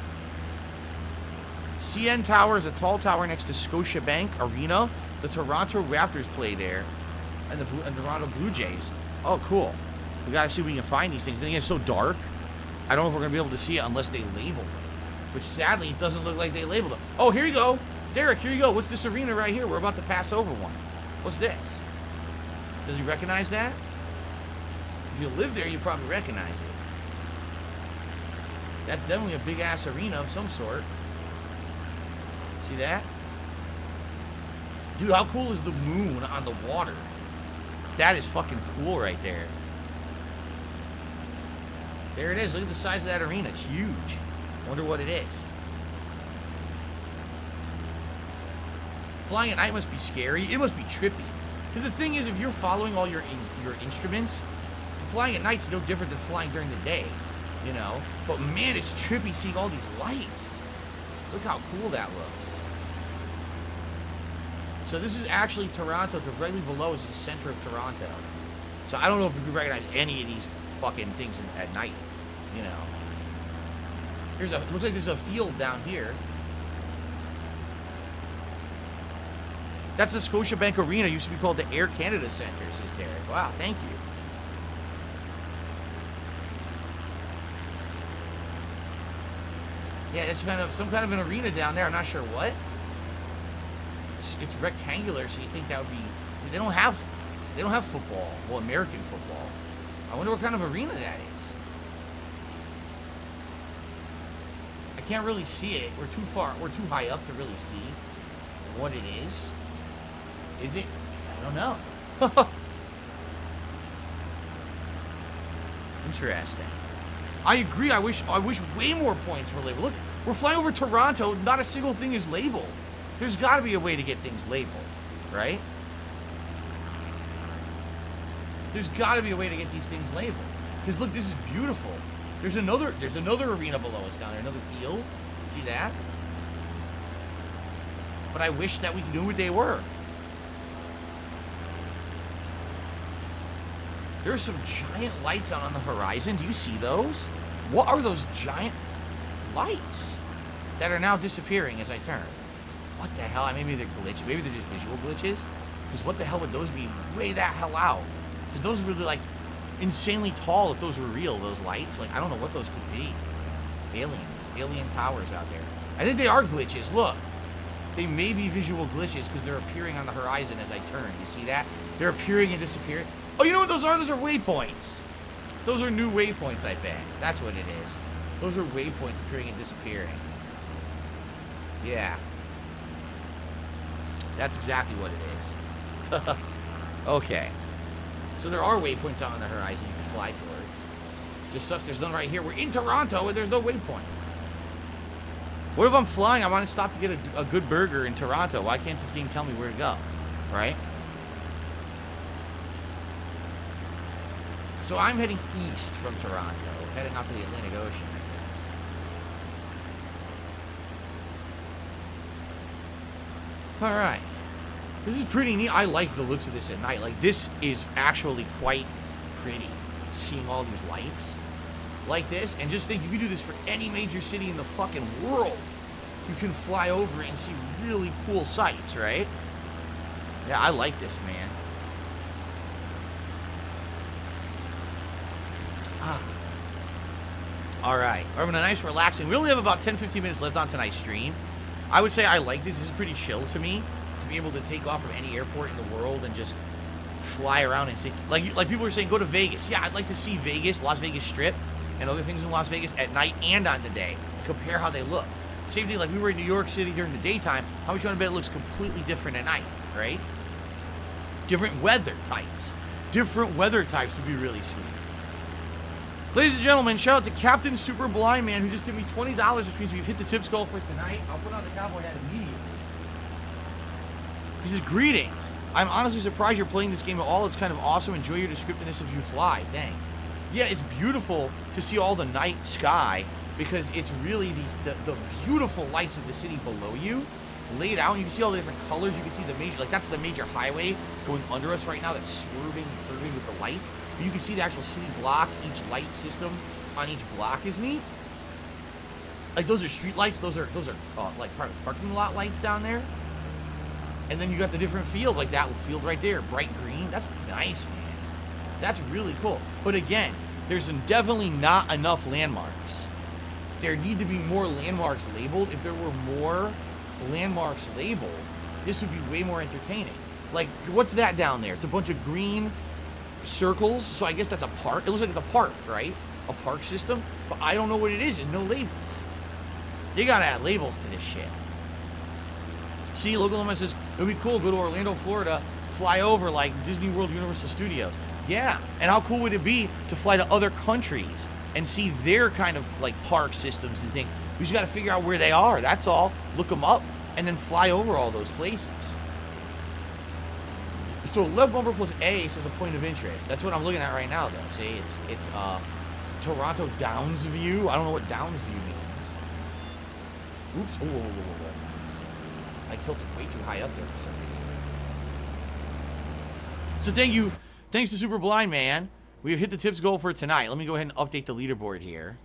CN Tower is a tall tower next to Scotiabank Arena. The Toronto Raptors play there, and the Toronto Blue Jays. Oh, cool. We gotta see if we can find these things. Then it's so dark. I don't know if we're gonna be able to see it unless they label it. Which sadly, it doesn't look like they labeled it. Oh, here you go. Derek, here you go. What's this arena right here? We're about to pass over one. What's this? Does he recognize that? If you live there, you probably recognize it. That's definitely a big-ass arena of some sort. See that? Dude, how cool is the moon on the water? That is fucking cool right there. There it is. Look at the size of that arena. It's huge. Wonder what it is. Flying at night must be scary. It must be trippy. Because the thing is, if you're following all your instruments, flying at night's no different than flying during the day, you know? But man, it's trippy seeing all these lights. Look how cool that looks. So this is actually Toronto. Directly below is the center of Toronto. So I don't know if you can recognize any of these fucking things at night, you know. Here's it looks like there's a field down here. That's the Scotiabank Arena. It used to be called the Air Canada Centre, says Derek. Wow, thank you. Yeah, it's kind of some kind of an arena down there. I'm not sure what. It's rectangular, so you think that would be. See, they don't have football. Well, American football. I wonder what kind of arena that is. I can't really see it. We're too far. We're too high up to really see what it is. Is it? I don't know. Interesting. I agree. I wish way more points were labeled. Look, we're flying over Toronto. Not a single thing is labeled. There's got to be a way to get things labeled, right? There's got to be a way to get these things labeled. Because look, this is beautiful. There's another arena below us down there, another field. See that? But I wish that we knew what they were. There's some giant lights out on the horizon. Do you see those? What are those giant lights that are now disappearing as I turn? What the hell? Maybe they're glitches. Maybe they're just visual glitches. Because what the hell would those be way that hell out? Because those are really like insanely tall if those were real, those lights. Like, I don't know what those could be. Aliens. Alien towers out there. I think they are glitches. Look. They may be visual glitches because they're appearing on the horizon as I turn. You see that? They're appearing and disappearing. Oh, you know what those are? Those are waypoints. Those are new waypoints, I bet. That's what it is. Those are waypoints appearing and disappearing. Yeah. That's exactly what it is. Okay. So there are waypoints out on the horizon you can fly towards. Just sucks there's none right here. We're in Toronto and there's no waypoint. What if I'm flying? I want to stop to get a good burger in Toronto. Why can't this game tell me where to go? Right? So I'm heading east from Toronto, heading out to the Atlantic Ocean, I guess. Alright. This is pretty neat. I like the looks of this at night. Like, this is actually quite pretty. Seeing all these lights like this. And just think, you can do this for any major city in the fucking world. You can fly over and see really cool sights, right? Yeah, I like this, man. Alright, we're having a nice relaxing. We only have about 10-15 minutes left on tonight's stream. I would say I like this. This is pretty chill to me. To be able to take off from any airport in the world and just fly around and see. Like people are saying, go to Vegas. Yeah, I'd like to see Vegas, Las Vegas Strip, and other things in Las Vegas at night and on the day. Compare how they look. Same thing, like we were in New York City during the daytime. How much you want to bet it looks completely different at night, right? Different weather types. Different weather types would be really sweet. Ladies and gentlemen, shout out to Captain Super Blind Man, who just gave me $20, which means we've hit the tips goal for tonight. I'll put on the cowboy hat immediately. He says, greetings. I'm honestly surprised you're playing this game at all. It's kind of awesome. Enjoy your descriptiveness as you fly. Thanks. Yeah, it's beautiful to see all the night sky, because it's really the beautiful lights of the city below you laid out. You can see all the different colors. You can see the major, like that's the major highway going under us right now that's swerving and curving with the lights. But you can see the actual city blocks. Each light system on each block is neat. Like those are street lights. Those are like parking lot lights down there. And then you got the different fields, like that field right there, bright green. That's nice, man. That's really cool. But again, there's definitely not enough landmarks. There need to be more landmarks labeled. If there were more landmarks labeled, this would be way more entertaining. Like, what's that down there? It's a bunch of green circles, so I guess that's a park. It looks like it's a park, right? A park system, but I don't know what it is. There's no labels. They gotta add labels to this shit. See, Local Lemon says, it would be cool, go to Orlando, Florida, fly over like Disney World, Universal Studios. Yeah, and how cool would it be to fly to other countries and see their kind of like park systems and things? We just got to figure out where they are. That's all. Look them up and then fly over all those places. So left bumper plus A says a point of interest. That's what I'm looking at right now, though. See, it's Toronto Downs View. I don't know what Downs View means. Oops. Oh, whoa, whoa, whoa, whoa. I tilted way too high up there for some reason. So thank you. Thanks to Super Blind Man. We have hit the tips goal for tonight. Let me go ahead and update the leaderboard here.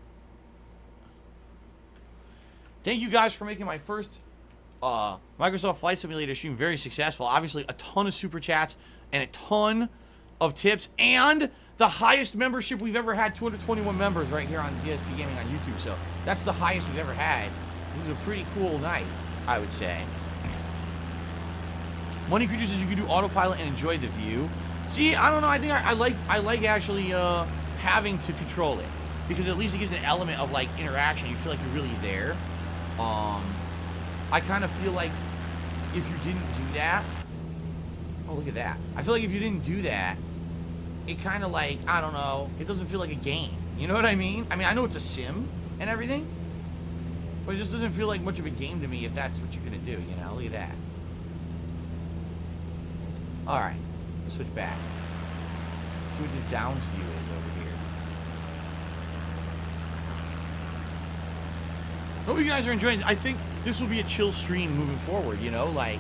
Thank you guys for making my first Microsoft Flight Simulator stream very successful. Obviously, a ton of super chats and a ton of tips. And the highest membership we've ever had, 221 members right here on DSPGaming on YouTube. So that's the highest we've ever had. This is a pretty cool night, I would say. Money Creature says you can do autopilot and enjoy the view. See, I don't know. I think I like actually having to control it, because at least it gives an element of like interaction. You feel like you're really there. I kind of feel like if you didn't do that, oh look at that. I feel like if you didn't do that, it kind of like, I don't know. It doesn't feel like a game. You know what I mean? I know it's a sim and everything, but it just doesn't feel like much of a game to me if that's what you're gonna do. You know, look at that. All right. Let's switch back. See what this Downs view is over here. Hope you guys are enjoying it. I think this will be a chill stream moving forward, you know? Like,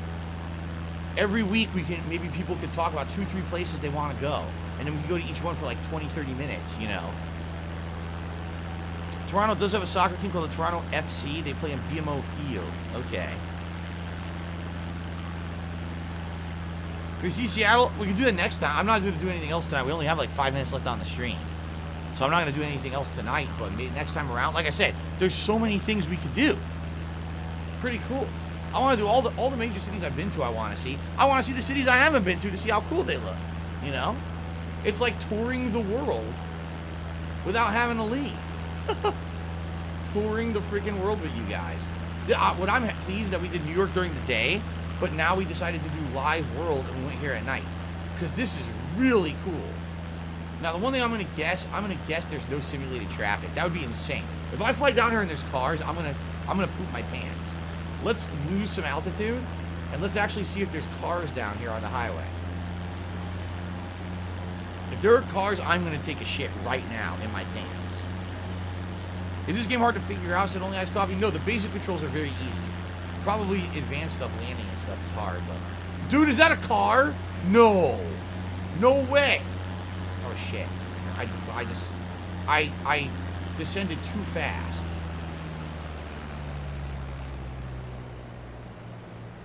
every week maybe people could talk about 2-3 places they want to go. And then we can go to each one for like 20-30 minutes, you know? Toronto does have a soccer team called the Toronto FC. They play in BMO Field. Okay. If you see Seattle, we can do it next time. I'm not going to do anything else tonight. We only have like 5 minutes left on the stream. So I'm not going to do anything else tonight. But maybe next time around, like I said, there's so many things we could do. Pretty cool. I want to do all the major cities I've been to. I want to see. I want to see the cities I haven't been to see how cool they look. You know? It's like touring the world without having to leave. Touring the freaking world with you guys. What I'm pleased that we did New York during the day, but now we decided to do live world and we went here at night. Because this is really cool. Now, the one thing I'm going to guess there's no simulated traffic. That would be insane. If I fly down here and there's cars, I'm going to I'm gonna poop my pants. Let's lose some altitude, and let's actually see if there's cars down here on the highway. If there are cars, I'm gonna take a shit right now in my pants. Is this game hard to figure out? Said only iced coffee. No, the basic controls are very easy. Probably advanced stuff, landing and stuff is hard, but... Dude, is that a car? No. No way. Oh, shit. I descended too fast.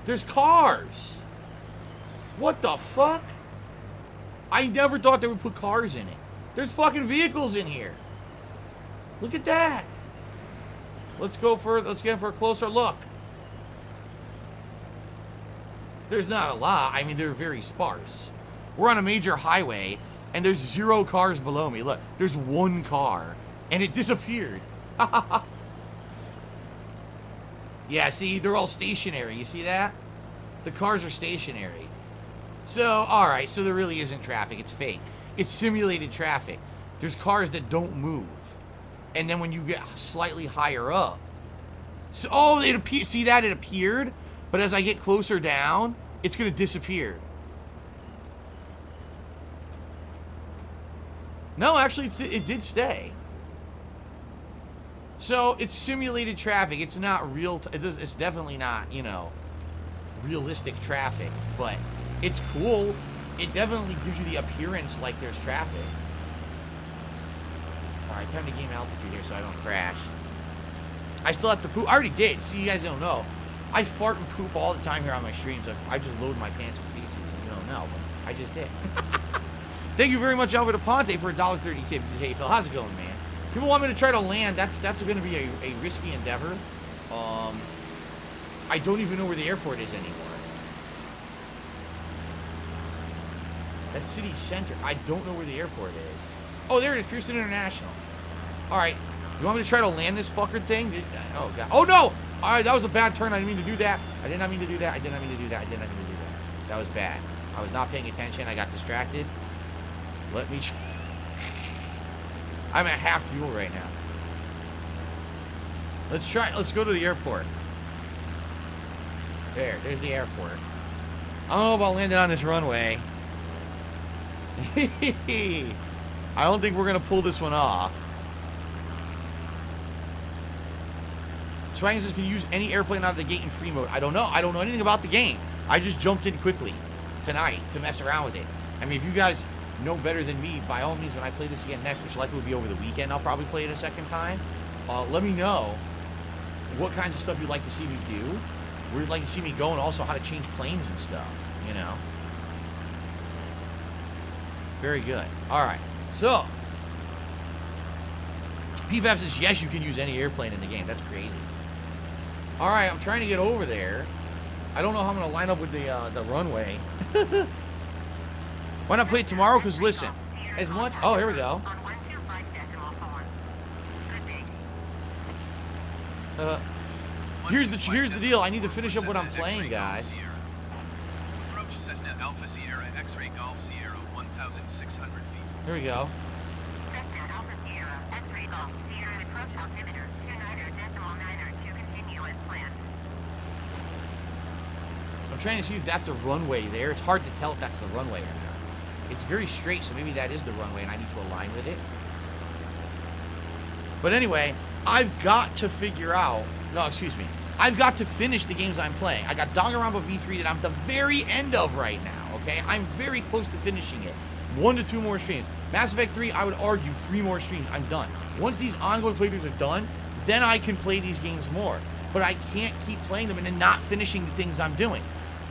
There's cars. What the fuck? I never thought they would put cars in it. There's fucking vehicles in here. Look at that. Let's get in for a closer look. There's not a lot. I mean, they're very sparse. We're on a major highway, and there's 0 cars below me. Look, there's 1 car, and it disappeared. Yeah, see, they're all stationary. You see that? The cars are stationary. So, alright, so there really isn't traffic. It's fake. It's simulated traffic. There's cars that don't move. And then when you get slightly higher up... So, oh, it appeared. See that? It appeared. But as I get closer down, it's going to disappear. No, actually, it did stay. So, it's simulated traffic. It's not real... It's definitely not, you know, realistic traffic. But it's cool. It definitely gives you the appearance like there's traffic. Alright, time to gain altitude here so I don't crash. I still have to poop. I already did. See, you guys don't know. I fart and poop all the time here on my streams. I just load my pants with feces and you don't know, but I just did. Thank you very much, Alvin Aponte, for $1.30 tips. Hey, Phil, how's it going, man? People want me to try to land. That's going to be a risky endeavor. I don't even know where the airport is anymore. That's city center. I don't know where the airport is. Oh, there it is. Pearson International. Alright. You want me to try to land this fucker thing? Oh, God. Oh, no! Alright, that was a bad turn. I didn't mean to do that. I did not mean to do that. I did not mean to do that. I did not mean to do that. That was bad. I was not paying attention. I got distracted. Let me... I'm at half fuel right now. Let's go to the airport. There's the airport. I don't know about landing on this runway. I don't think we're gonna pull this one off. Swaggin says, can you use any airplane out of the gate in free mode? I don't know. I don't know anything about the game. I just jumped in quickly tonight to mess around with it. I mean, if you guys know better than me, by all means, when I play this again next, which likely will be over the weekend, I'll probably play it a second time. Let me know what kinds of stuff you'd like to see me do, where you'd like to see me go, and also how to change planes and stuff, you know. Very good. Alright, so PFAF says, yes, you can use any airplane in the game. That's crazy. Alright, I'm trying to get over there. I don't know how I'm going to line up with the runway. Why not play it tomorrow? Because listen, as much... Oh, here we go. Here's the deal. I need to finish up what I'm playing, guys. Approach Cessna Alpha Sierra X-Ray Golf Sierra 1,600 feet. Here we go. Cessna Alpha Sierra X-Ray Golf Sierra approach altimeter 29.9 to continue as planned. I'm trying to see if that's a runway there. It's hard to tell if that's the runway or not. It's very straight, so maybe that is the runway and I need to align with it. But anyway, I've got to figure out... No, excuse me. I've got to finish the games I'm playing. I got Danganronpa V3 that I'm at the very end of right now, okay? I'm very close to finishing it. 1 to 2 more streams. Mass Effect 3, I would argue 3 more streams. I'm done. Once these ongoing playthroughs are done, then I can play these games more. But I can't keep playing them and then not finishing the things I'm doing.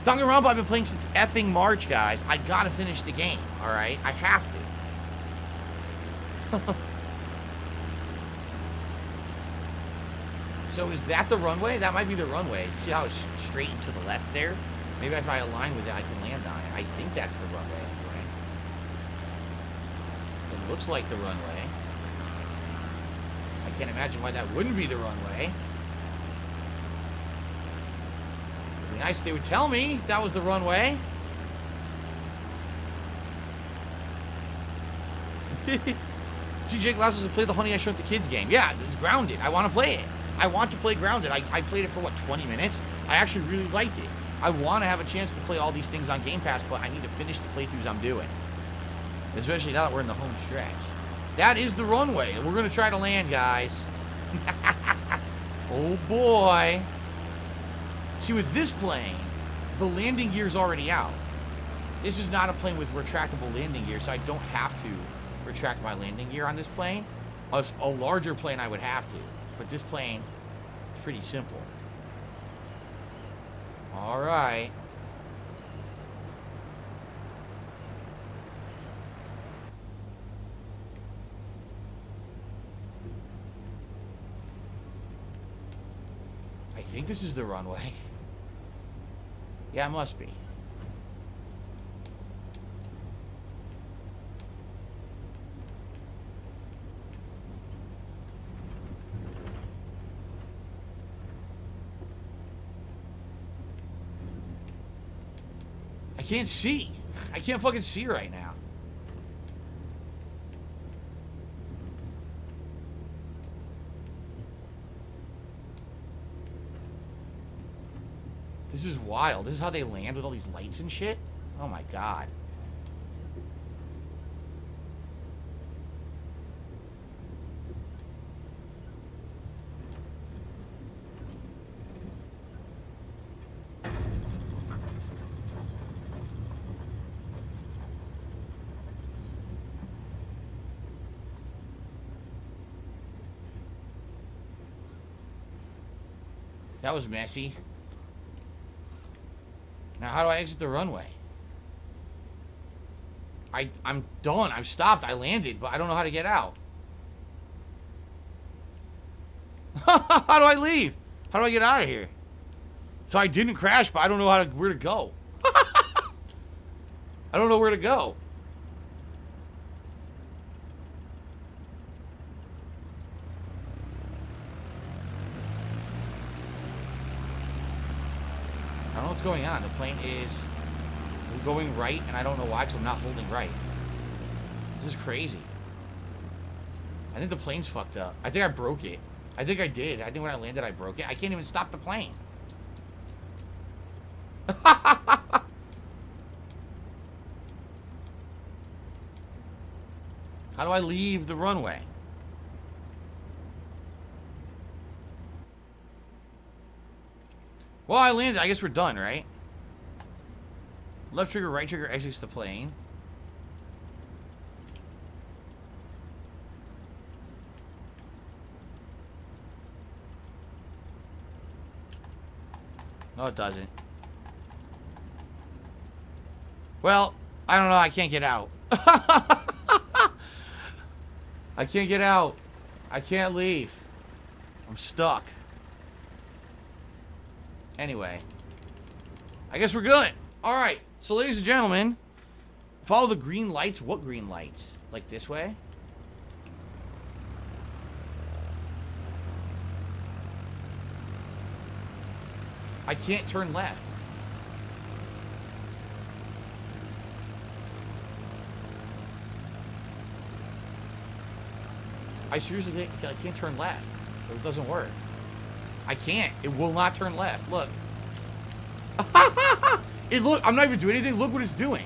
Danganronpa I've been playing since effing March, guys. I gotta finish the game, alright? I have to. So is that the runway? That might be the runway. See how it's straight and to the left there? Maybe if I align with it, I can land on it. I think that's the runway anyway. It looks like the runway. I can't imagine why that wouldn't be the runway. It'd be nice if they would tell me if that was the runway. CJ Glasses has played the Honey I Shrunk the Kids game. Yeah, it's grounded. I want to play it. I want to play Grounded. I played it for, what, 20 minutes? I actually really liked it. I want to have a chance to play all these things on Game Pass, but I need to finish the playthroughs I'm doing. Especially now that we're in the home stretch. That is the runway. We're going to try to land, guys. Oh, boy. See, with this plane, the landing gear's already out. This is not a plane with retractable landing gear, so I don't have to retract my landing gear on this plane. A larger plane, I would have to. But this plane is pretty simple. All right. I think this is the runway. Yeah, it must be. I can't see. I can't fucking see right now. This is wild. This is how they land with all these lights and shit? Oh my god. That was messy. Now, how do I exit the runway? I'm done. I've stopped. I landed, but I don't know how to get out. How do I leave? How do I get out of here? So I didn't crash, but I don't know where to go. I don't know where to go. I don't know what's going on. The plane is going right, and I don't know why, because I'm not holding right. This is crazy. I think the plane's fucked up. I think I broke it. I think I did. I think when I landed, I broke it. I can't even stop the plane. How do I leave the runway? Well, I landed. I guess we're done, right? Left trigger, right trigger exits the plane. No, it doesn't. Well, I don't know. I can't get out. I can't get out. I can't leave. I'm stuck. Anyway. I guess we're good. Alright. So, ladies and gentlemen, follow the green lights. What green lights? Like this way? I can't turn left. I seriously can't turn left. It doesn't work. I can't. It will not turn left. Look. Look, I'm not even doing anything. Look what it's doing.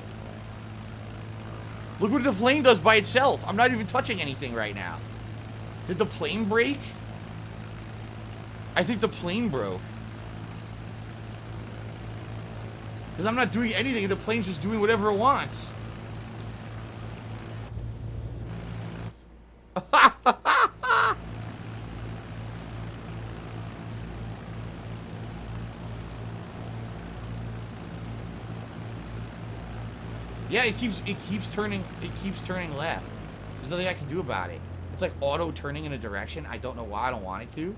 Look what the plane does by itself. I'm not even touching anything right now. Did the plane break? I think the plane broke. Because I'm not doing anything. The plane's just doing whatever it wants. Yeah, it keeps turning left. There's nothing I can do about it. It's like auto turning in a direction. I don't know why. I don't want it to.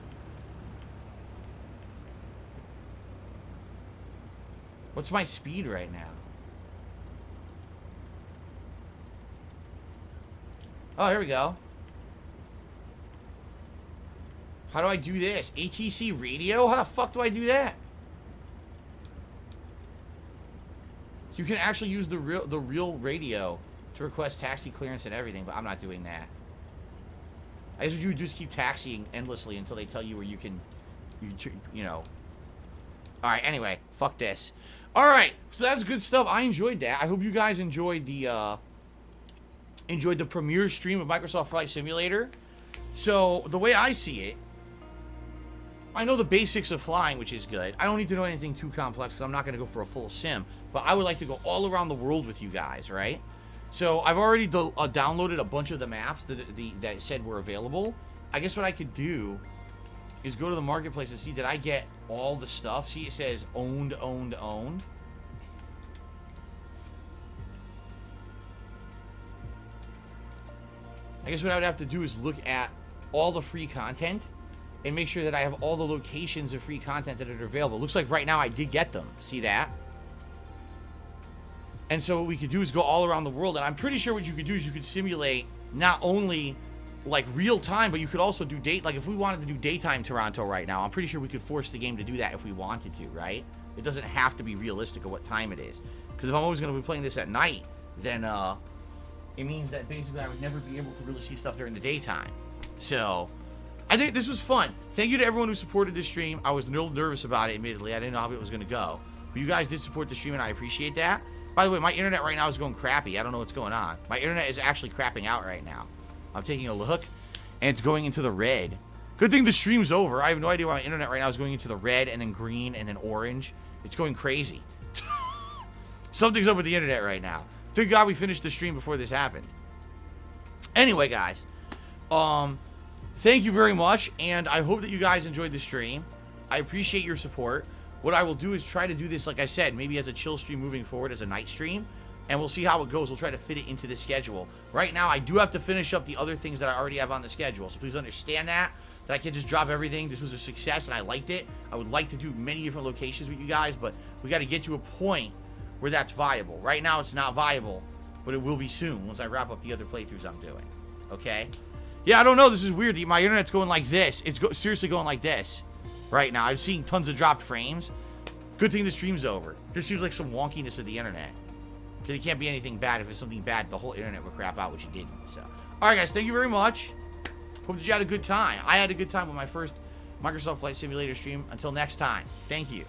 What's my speed right now? Oh, here we go. How do I do this? ATC radio? How the fuck do I do that? So you can actually use the real radio to request taxi clearance and everything, but I'm not doing that. I guess what you would do is keep taxiing endlessly until they tell you where you can, you know. All right, anyway, fuck this. All right, so that's good stuff. I enjoyed that. I hope you guys enjoyed the premiere stream of Microsoft Flight Simulator. So the way I see it, I know the basics of flying, which is good. I don't need to know anything too complex because I'm not going to go for a full sim. But I would like to go all around the world with you guys, right? So I've already downloaded a bunch of the maps that said were available. I guess what I could do is go to the marketplace and see, did I get all the stuff? See, it says owned, owned, owned. I guess what I would have to do is look at all the free content and make sure that I have all the locations of free content that are available. Looks like right now I did get them. See that? And so what we could do is go all around the world. And I'm pretty sure what you could do is you could simulate not only like real time, but you could also do like if we wanted to do daytime Toronto right now, I'm pretty sure we could force the game to do that if we wanted to, right? It doesn't have to be realistic of what time it is. Because if I'm always going to be playing this at night, then it means that basically I would never be able to really see stuff during the daytime. So I think this was fun. Thank you to everyone who supported this stream. I was a little nervous about it, admittedly. I didn't know how it was going to go. But you guys did support the stream, and I appreciate that. By the way, my internet right now is going crappy. I don't know what's going on. My internet is actually crapping out right now. I'm taking a look, and it's going into the red. Good thing the stream's over. I have no idea why my internet right now is going into the red, and then green, and then orange. It's going crazy. Something's up with the internet right now. Thank God we finished the stream before this happened. Anyway, guys. Thank you very much, and I hope that you guys enjoyed the stream. I appreciate your support. What I will do is try to do this, like I said, maybe as a chill stream moving forward, as a night stream, and we'll see how it goes. We'll try to fit it into the schedule. Right now, I do have to finish up the other things that I already have on the schedule, so please understand that I can't just drop everything. This was a success, and I liked it. I would like to do many different locations with you guys, but we got to get to a point where that's viable. Right now, it's not viable, but it will be soon once I wrap up the other playthroughs I'm doing. Okay? Yeah, I don't know. This is weird. My internet's going like this. It's seriously going like this right now. I'm seeing tons of dropped frames. Good thing the stream's over. There seems like some wonkiness of the internet. Because it can't be anything bad. If it's something bad, the whole internet would crap out, which it didn't. So, alright, guys. Thank you very much. Hope that you had a good time. I had a good time with my first Microsoft Flight Simulator stream. Until next time. Thank you.